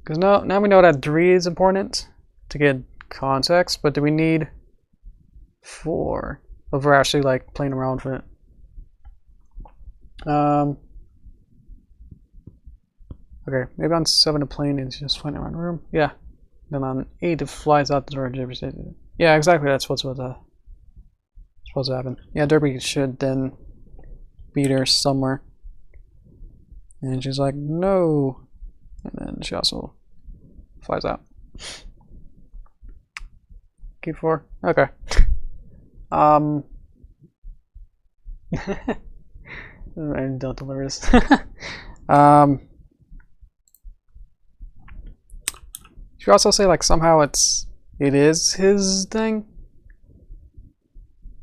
Speaker 1: Because now we know that 3 is important to get context, but do we need 4 if we're actually like playing around with it? Okay, maybe on 7 the plane is just flying around the room. Yeah. Then on 8 it flies out the door. Yeah, exactly. That's what's supposed to happen. Yeah, Derpy should then be there somewhere. And she's like, no. And then she also flies out. Key 4. Okay. And don't deliver this. Should you also say like somehow it is his thing?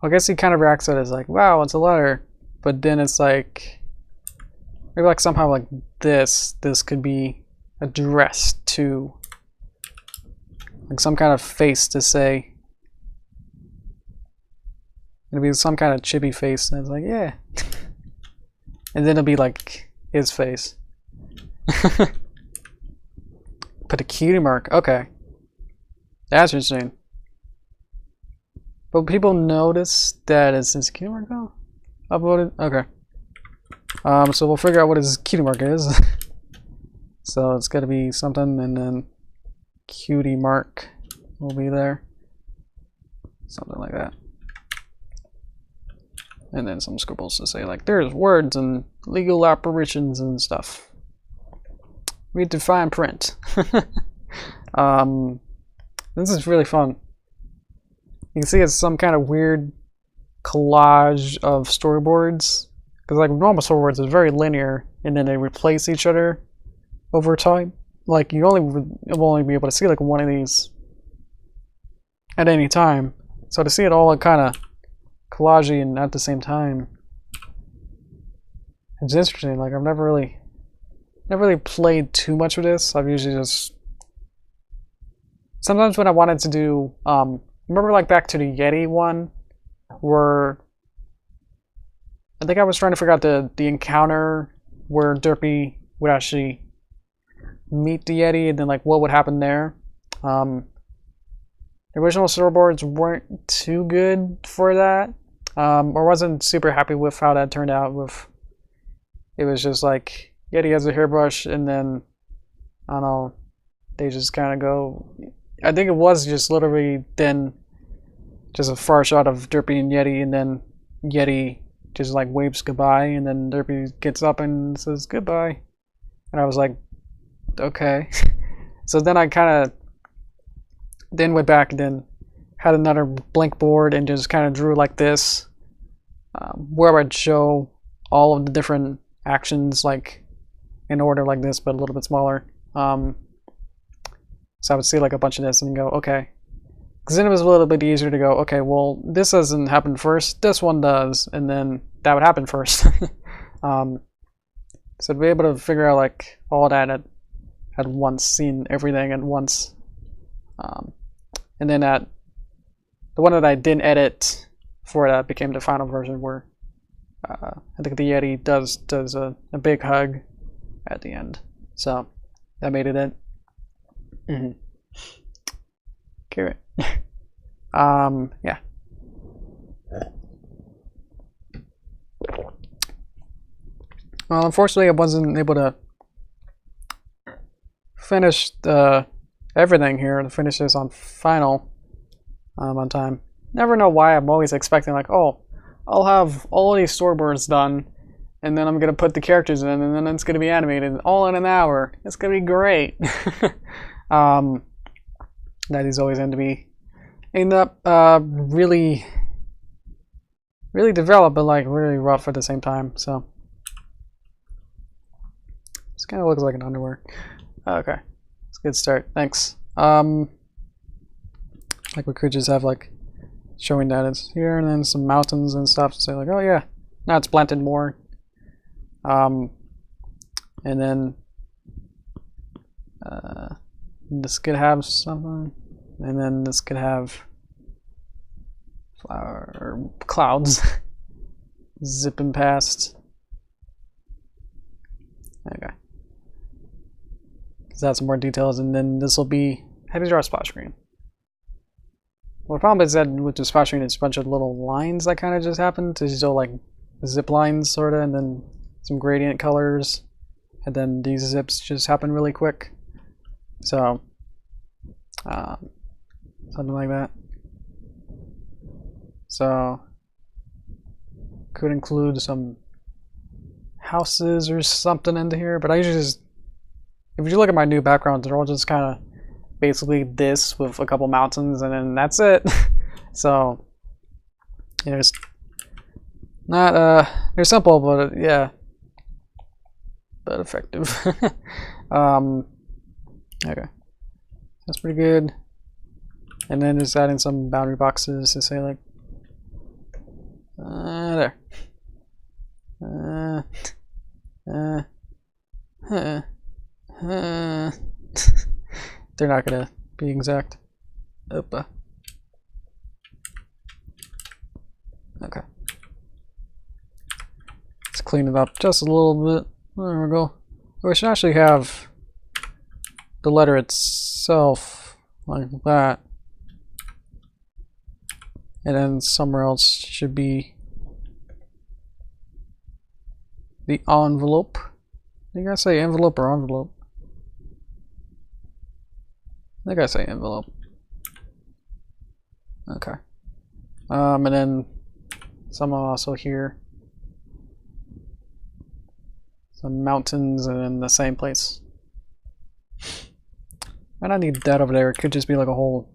Speaker 1: I guess he kind of reacts to it as like, wow, it's a letter, but then it's like maybe like somehow like this could be addressed to like some kind of face to say. It'll be some kind of chibi face, and it's like, yeah. And then it'll be like his face. Put a cutie mark. Okay. That's interesting. But people notice that it's his cutie mark now? Uploaded? Okay. So we'll figure out what his cutie mark is. So it's gotta be something, and then cutie mark will be there. Something like that. And then some scribbles to say like, there's words and legal apparitions and stuff. Read to fine print. This is really fun. You can see it's some kind of weird collage of storyboards. Because like normal storyboards is very linear, and then they replace each other over time. Like you'll only be able to see like one of these at any time. So to see it all kind of collagey and at the same time, it's interesting. Like I've never really played too much with this. I've usually just sometimes when I wanted to do remember like back to the Yeti one where I think I was trying to figure out the encounter where Derpy would actually meet the Yeti and then like what would happen there. The original storyboards weren't too good for that. Or wasn't super happy with how that turned out. It was just like Yeti has a hairbrush, and then I don't know, they just kind of go. I think it was just literally then just a far shot of Derpy and Yeti, and then Yeti just like waves goodbye, and then Derpy gets up and says goodbye, and I was like, okay. So then I kind of then went back and then had another blank board and just kind of drew like this, where I'd show all of the different actions like in order like this, but a little bit smaller. So I would see like a bunch of this and go, okay. Because then it was a little bit easier to go, okay, well, this doesn't happen first, this one does, and then that would happen first. So to be able to figure out like all that at once, seeing everything at once. And then the one that I didn't edit for that became the final version where I think the Yeti does a big hug at the end. So that made it in. Carrot. Yeah. Well, unfortunately, I wasn't able to finish everything here to finish this on final on time. Never know why I'm always expecting like, oh, I'll have all these storyboards done, and then I'm gonna put the characters in, and then it's gonna be animated all in an hour. It's gonna be great. That is always end up really developed, but like really rough at the same time. So this kind of looks like an underwear. Okay, it's a good start. Thanks. Like we could just have like showing that it's here, and then some mountains and stuff to say like, oh yeah, now it's planted more. And then this could have something, and then this could have flower clouds zipping past. Okay. Because that's some more details, and then this will be how to draw a splash screen. Well, the problem is that with the splash screen, it's a bunch of little lines that kind of just happen to show like zip lines, sort of, and then some gradient colors, and then these zips just happen really quick. So, something like that. So, could include some houses or something into here, but I usually just, if you look at my new backgrounds, they're all just kind of basically this with a couple mountains, and then that's it. So, you know, it's not they're simple, but yeah, but effective. Okay, that's pretty good. And then just adding some boundary boxes to say like there. They're not gonna be exact. Opa. Okay. Let's clean it up just a little bit. There we go. We should actually have the letter itself like that. And then somewhere else should be the envelope. You guys say envelope or envelope? I think I say envelope. Okay. And then some also here. Some mountains and in the same place. I don't need that over there. It could just be like a whole,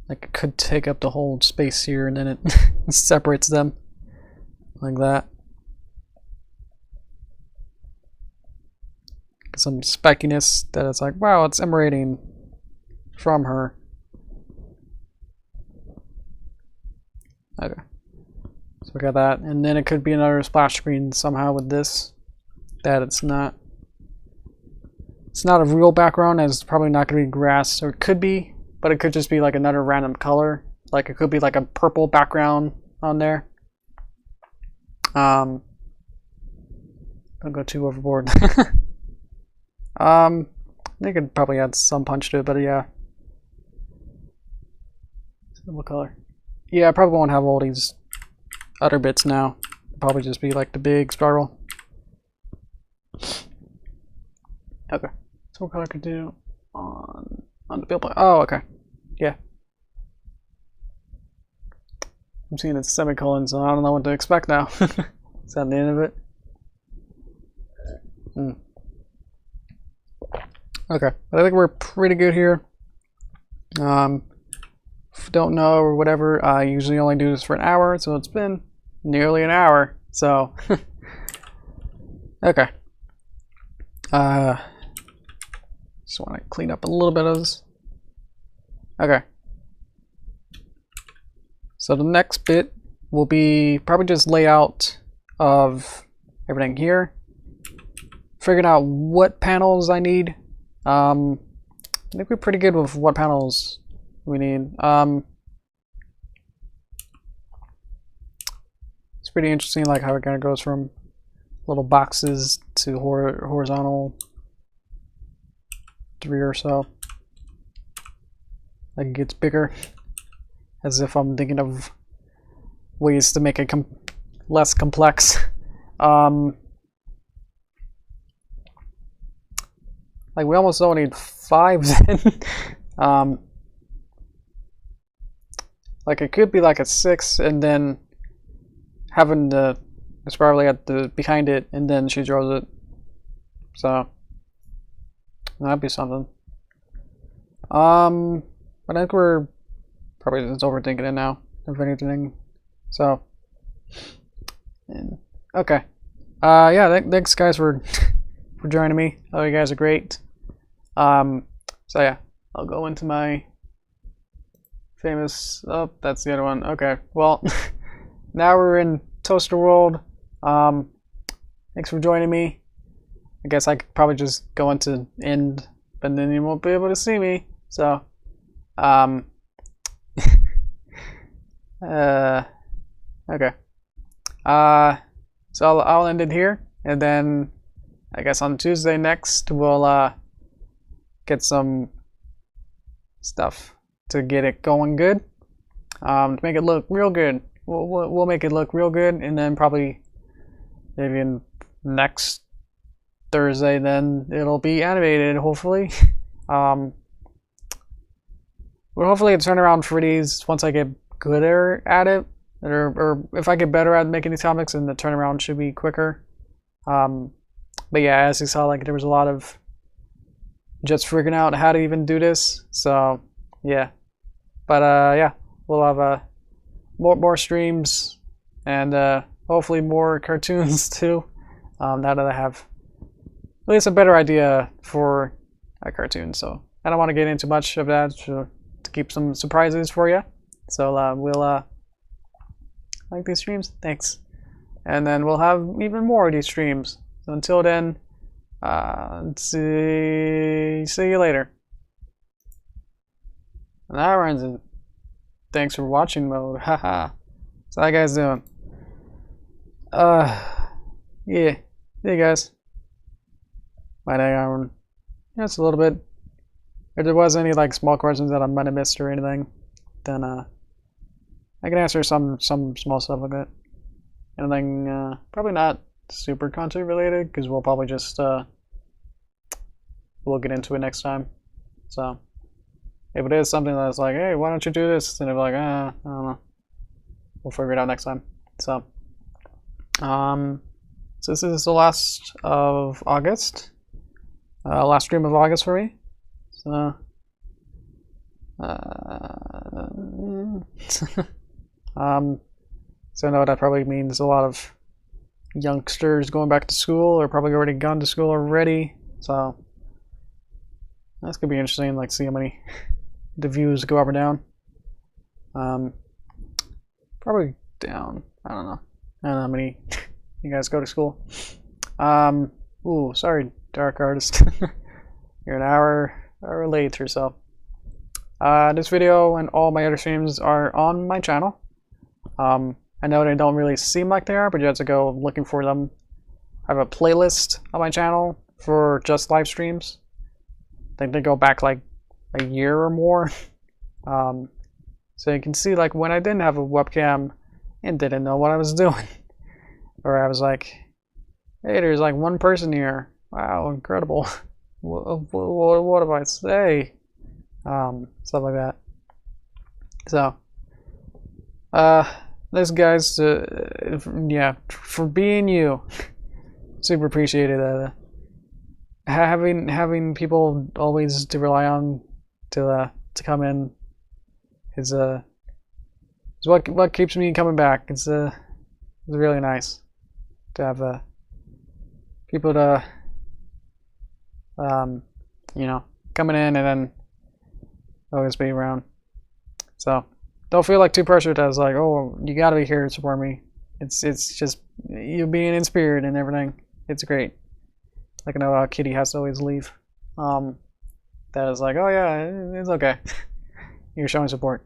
Speaker 1: like it could take up the whole space here, and then it separates them like that. Some spikiness that it's like, wow, it's emanating from her. Okay, so we got that, and then it could be another splash screen somehow with this. That it's not a real background, as it's probably not going to be grass, or it could be, but it could just be like another random color. Like it could be like a purple background on there. Don't go too overboard. They could probably add some punch to it, but yeah. What color? Yeah, I probably won't have all these other bits now. It'll probably just be like the big spiral. Okay. So what color could do on the build plan? Oh, okay. Yeah. I'm seeing it's semicolons, so I don't know what to expect now. Is that the end of it? Okay, I think we're pretty good here. If you don't know or whatever, I usually only do this for an hour, so it's been nearly an hour. So, okay. Just want to clean up a little bit of this. Okay. So the next bit will be probably just layout of everything here. Figuring out what panels I need. I think we're pretty good with what panels we need. It's pretty interesting, like how it kind of goes from little boxes to horizontal 3 or so. Like it gets bigger, as if I'm thinking of ways to make it less complex. Like we almost don't need 5 then. Like it could be like a 6, and then having the spiral at the behind it, and then she draws it. So that'd be something. But I think we're probably just overthinking it now, if anything. So, okay. Yeah. Thanks, guys, for joining me. Oh, you guys are great. So yeah, I'll go into my famous. Oh, that's the other one. Okay. Well, now we're in Toaster World. Thanks for joining me. I guess I could probably just go into end, but then you won't be able to see me. So, okay. So I'll end it here, and then I guess on Tuesday next we'll get some stuff to get it going good, to make it look real good. We'll make it look real good, and then probably maybe in next Thursday then it'll be animated, hopefully. Well, hopefully it's turnaround for these once I get gooder at it, or if I get better at making these comics, then the turnaround should be quicker. But yeah, as you saw, like there was a lot of just figuring out how to even do this. So yeah, but yeah, we'll have more streams and hopefully more cartoons too. Now that I have at least a better idea for a cartoon, so I don't want to get into much of that to keep some surprises for you. So we'll like these streams, thanks, and then we'll have even more of these streams. So until then, see you later. And that runs in thanks for watching mode. Haha. So how you guys doing? Yeah. Hey guys. Might have just a little bit. If there was any like small questions that I might have missed or anything, then I can answer some small stuff like that. Anything probably not super content related, because we'll probably just we'll get into it next time. So if it is something that's like, hey, why don't you do this, and if like, I don't know, we'll figure it out next time. So so this is the last of August, last stream of August for me. So so I know that probably means a lot of youngsters going back to school, or probably already gone to school already. So that's gonna be interesting, like see how many the views go up or down. Probably down. I don't know how many you guys go to school. Ooh, sorry, Dark Artist. You're an hour late or so. This video and all my other streams are on my channel. I know they don't really seem like they are, but you have to go looking for them. I have a playlist on my channel for just live streams. I think they go back like a year or more. So you can see like when I didn't have a webcam and didn't know what I was doing. Or I was like, hey, there's like one person here. Wow, incredible. What do I say? Stuff like that. So, thanks guys, yeah, for being you. Super appreciated. Having people always to rely on to come in is what keeps me coming back. It's really nice to have people to you know, coming in and then always be around. So don't feel like too pressured as like, oh, you gotta be here to support me. It's just you being in spirit and everything. It's great. Like I know Kitty has to always leave. That is like, oh yeah, it's okay. You're showing support.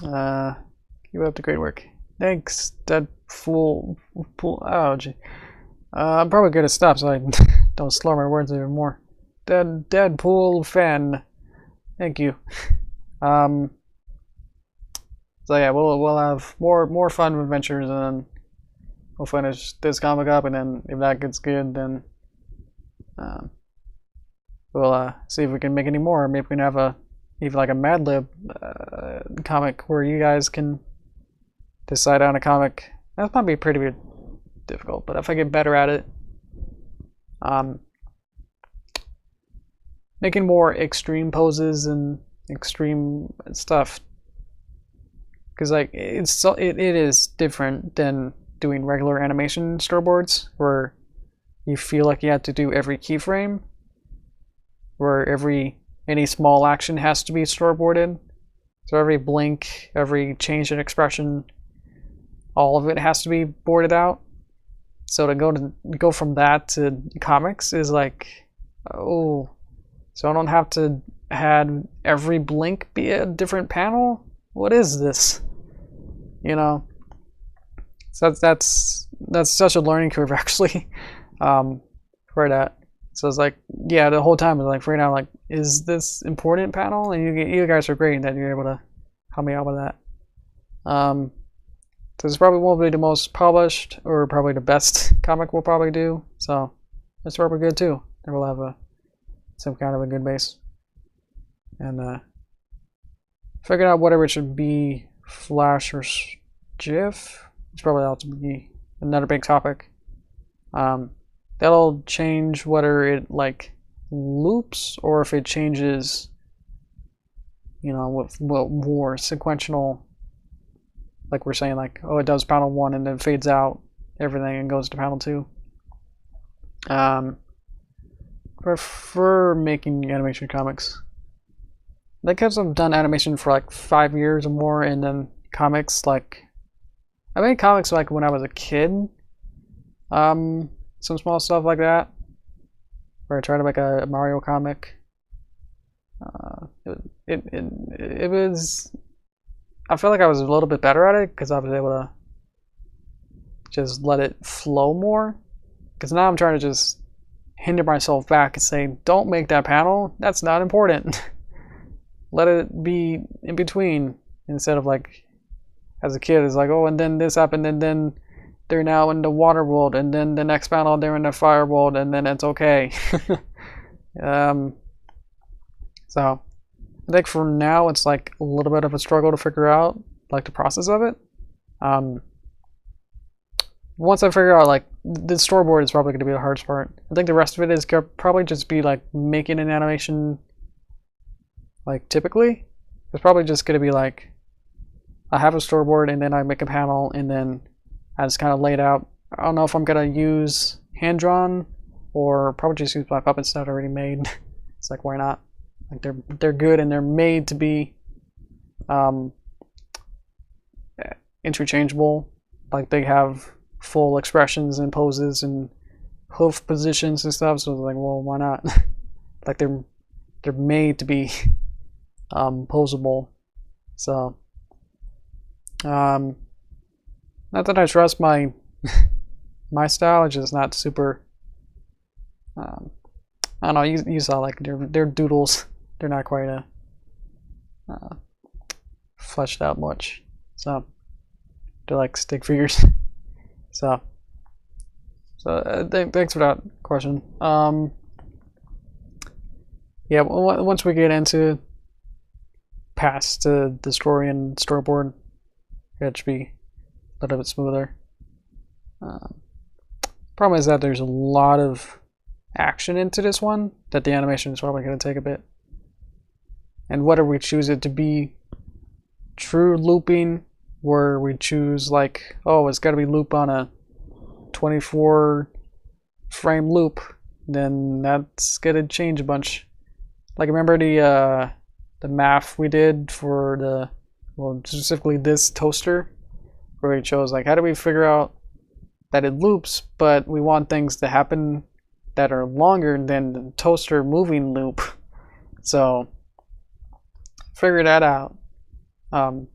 Speaker 1: Keep up the great work. Thanks, Deadpool. Oh, gee. I'm probably good at stop, so I don't slur my words even more. Deadpool fan. Thank you. So yeah, we'll have more fun adventures, and then we'll finish this comic up, and then if that gets good, then we'll see if we can make any more. Maybe we can have even like a Mad Lib comic where you guys can decide on a comic. That's probably pretty difficult, but if I get better at it, making more extreme poses and extreme stuff, because like it is different than doing regular animation storyboards where you feel like you have to do every keyframe, where any small action has to be storyboarded. So every blink, every change in expression, all of it has to be boarded out. So to go from that to comics is like, oh, so I don't have to have every blink be a different panel? What is this? You know? So that's such a learning curve actually, for that. So it's like, yeah, the whole time I was like figuring out like, is this important panel? And you guys are great that you're able to help me out with that. So this probably won't be the most polished or probably the best comic we'll probably do. So that's probably good too. And we'll have some kind of a good base. And figuring out whatever it should be, Flash or GIF. It's probably ought to be another big topic. That'll change whether it like loops or if it changes, you know, with more sequential. Like we're saying, like, oh, it does panel 1 and then fades out everything and goes to panel 2. Prefer making animation comics. Because I've done animation for like 5 years or more, and then comics, like, I made comics like when I was a kid. Some small stuff like that, where I tried to make a Mario comic. It was. I feel like I was a little bit better at it because I was able to just let it flow more. Because now I'm trying to just hinder myself back and say, don't make that panel. That's not important. Let it be in between. Instead of like, as a kid, it's like, oh, and then this happened, and then they're now in the water world, and then the next panel they're in the fire world, and then it's okay. So I think for now it's like a little bit of a struggle to figure out like the process of it. Once I figure out like the storyboard is probably going to be the hardest part. I think the rest of it is going to probably just be like making an animation. Like typically, it's probably just going to be like I have a storyboard and then I make a panel and then I just kind of lay it out. I don't know if I'm going to use hand drawn or probably just use my puppets that I already made. It's like, why not? Like they're good and they're made to be interchangeable. Like they have full expressions and poses and hoof positions and stuff. So it's like, well, why not? Like they're made to be posable. So not that I trust my my style, it's just not super. I don't know. You saw like they're doodles. They're not quite fleshed out much. So they're like stick figures. So thanks for that question. Yeah, once we get into past the story and storyboard, it should be a little bit smoother. Problem is that there's a lot of action into this one that the animation is probably going to take a bit. And whether we choose it to be true looping, where we choose like, oh, it's got to be loop on a 24 frame loop, then that's going to change a bunch. Like remember the math we did for the, well, specifically this toaster, where we chose like, how do we figure out that it loops, but we want things to happen that are longer than the toaster moving loop. So figure that out.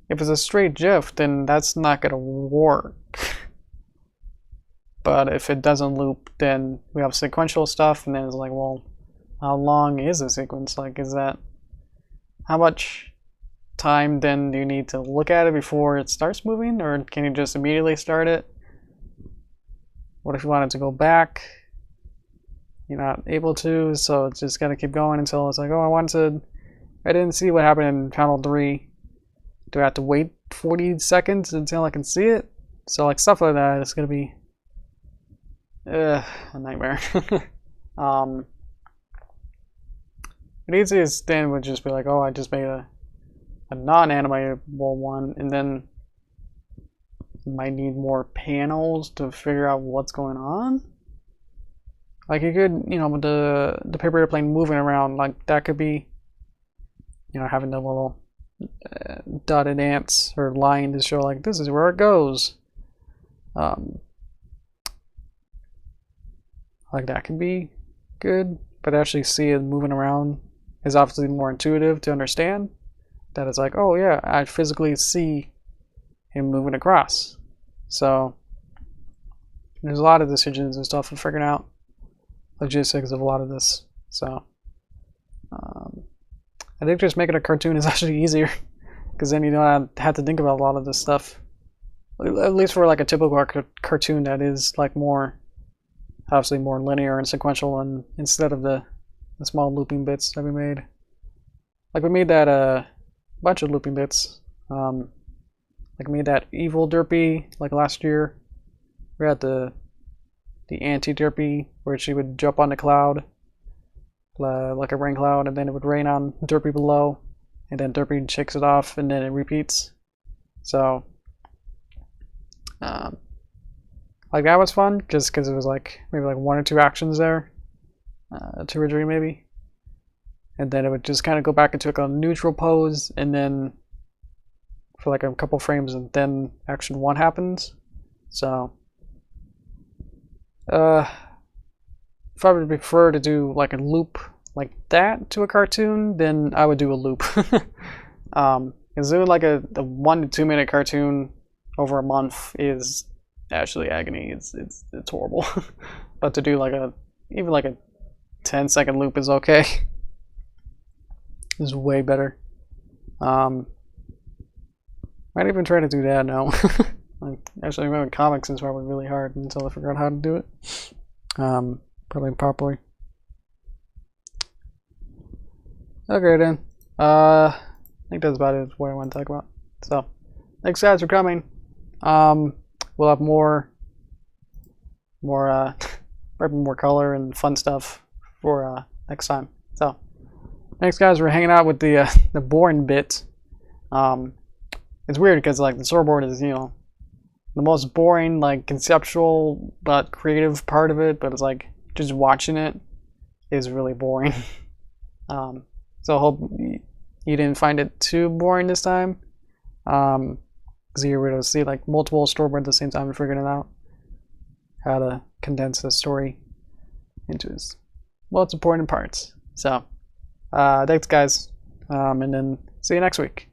Speaker 1: If it's a straight GIF, then that's not gonna work. But if it doesn't loop, then we have sequential stuff, and then it's like, well, how long is a sequence? Like, is that, how much time then do you need to look at it before it starts moving, or can you just immediately start it? What if you wanted to go back? You're not able to, so it's just gotta keep going until it's like, oh, I didn't see what happened in panel 3. Do I have to wait 40 seconds until I can see it? So like stuff like that, it's gonna be a nightmare. The easiest thing would just be like, oh, I just made a non-animatable one, and then might need more panels to figure out what's going on. Like you could, you know, with the paper airplane moving around, like that could be, you know, having the little dotted ants or line to show like this is where it goes. Like that can be good, but actually see it moving around is obviously more intuitive to understand. That it's like, oh yeah, I physically see him moving across. So There's a lot of decisions and stuff and figuring out logistics of a lot of this. So I think just making a cartoon is actually easier because then you don't have to think about a lot of this stuff. At least for like a typical cartoon that is like more, obviously more linear and sequential, and instead of the small looping bits that we made. Like we made that bunch of looping bits. Like we made that evil Derpy like last year. We had the anti-Derpy where she would jump on the cloud, like a rain cloud, and then it would rain on Derpy below, and then Derpy shakes it off, and then it repeats. So, like that was fun, just because it was like maybe like 1 or 2 actions there, 2 or 3 maybe, and then it would just kind of go back into like a neutral pose, and then for like a couple frames, and then action 1 happens. So, if I would prefer to do like a loop like that to a cartoon, then I would do a loop. Because doing like a 1 to 2 minute cartoon over a month is actually agony. It's horrible. But to do like even like a 10-second loop is okay. Is way better. Might even try to do that now. Like, actually, making comics is probably really hard until I figure out how to do it. Probably properly. Okay then. I think that's about it. What I want to talk about. So, thanks guys for coming. We'll have more color and fun stuff for next time. So, thanks guys for hanging out with the boring bit. It's weird because like the storyboard is, you know, the most boring, like conceptual but creative part of it, but it's like just watching it is really boring. So I hope you didn't find it too boring this time, because you were able to see like multiple storyboards at the same time and figuring it out how to condense the story into its most important parts. So thanks guys, and then see you next week.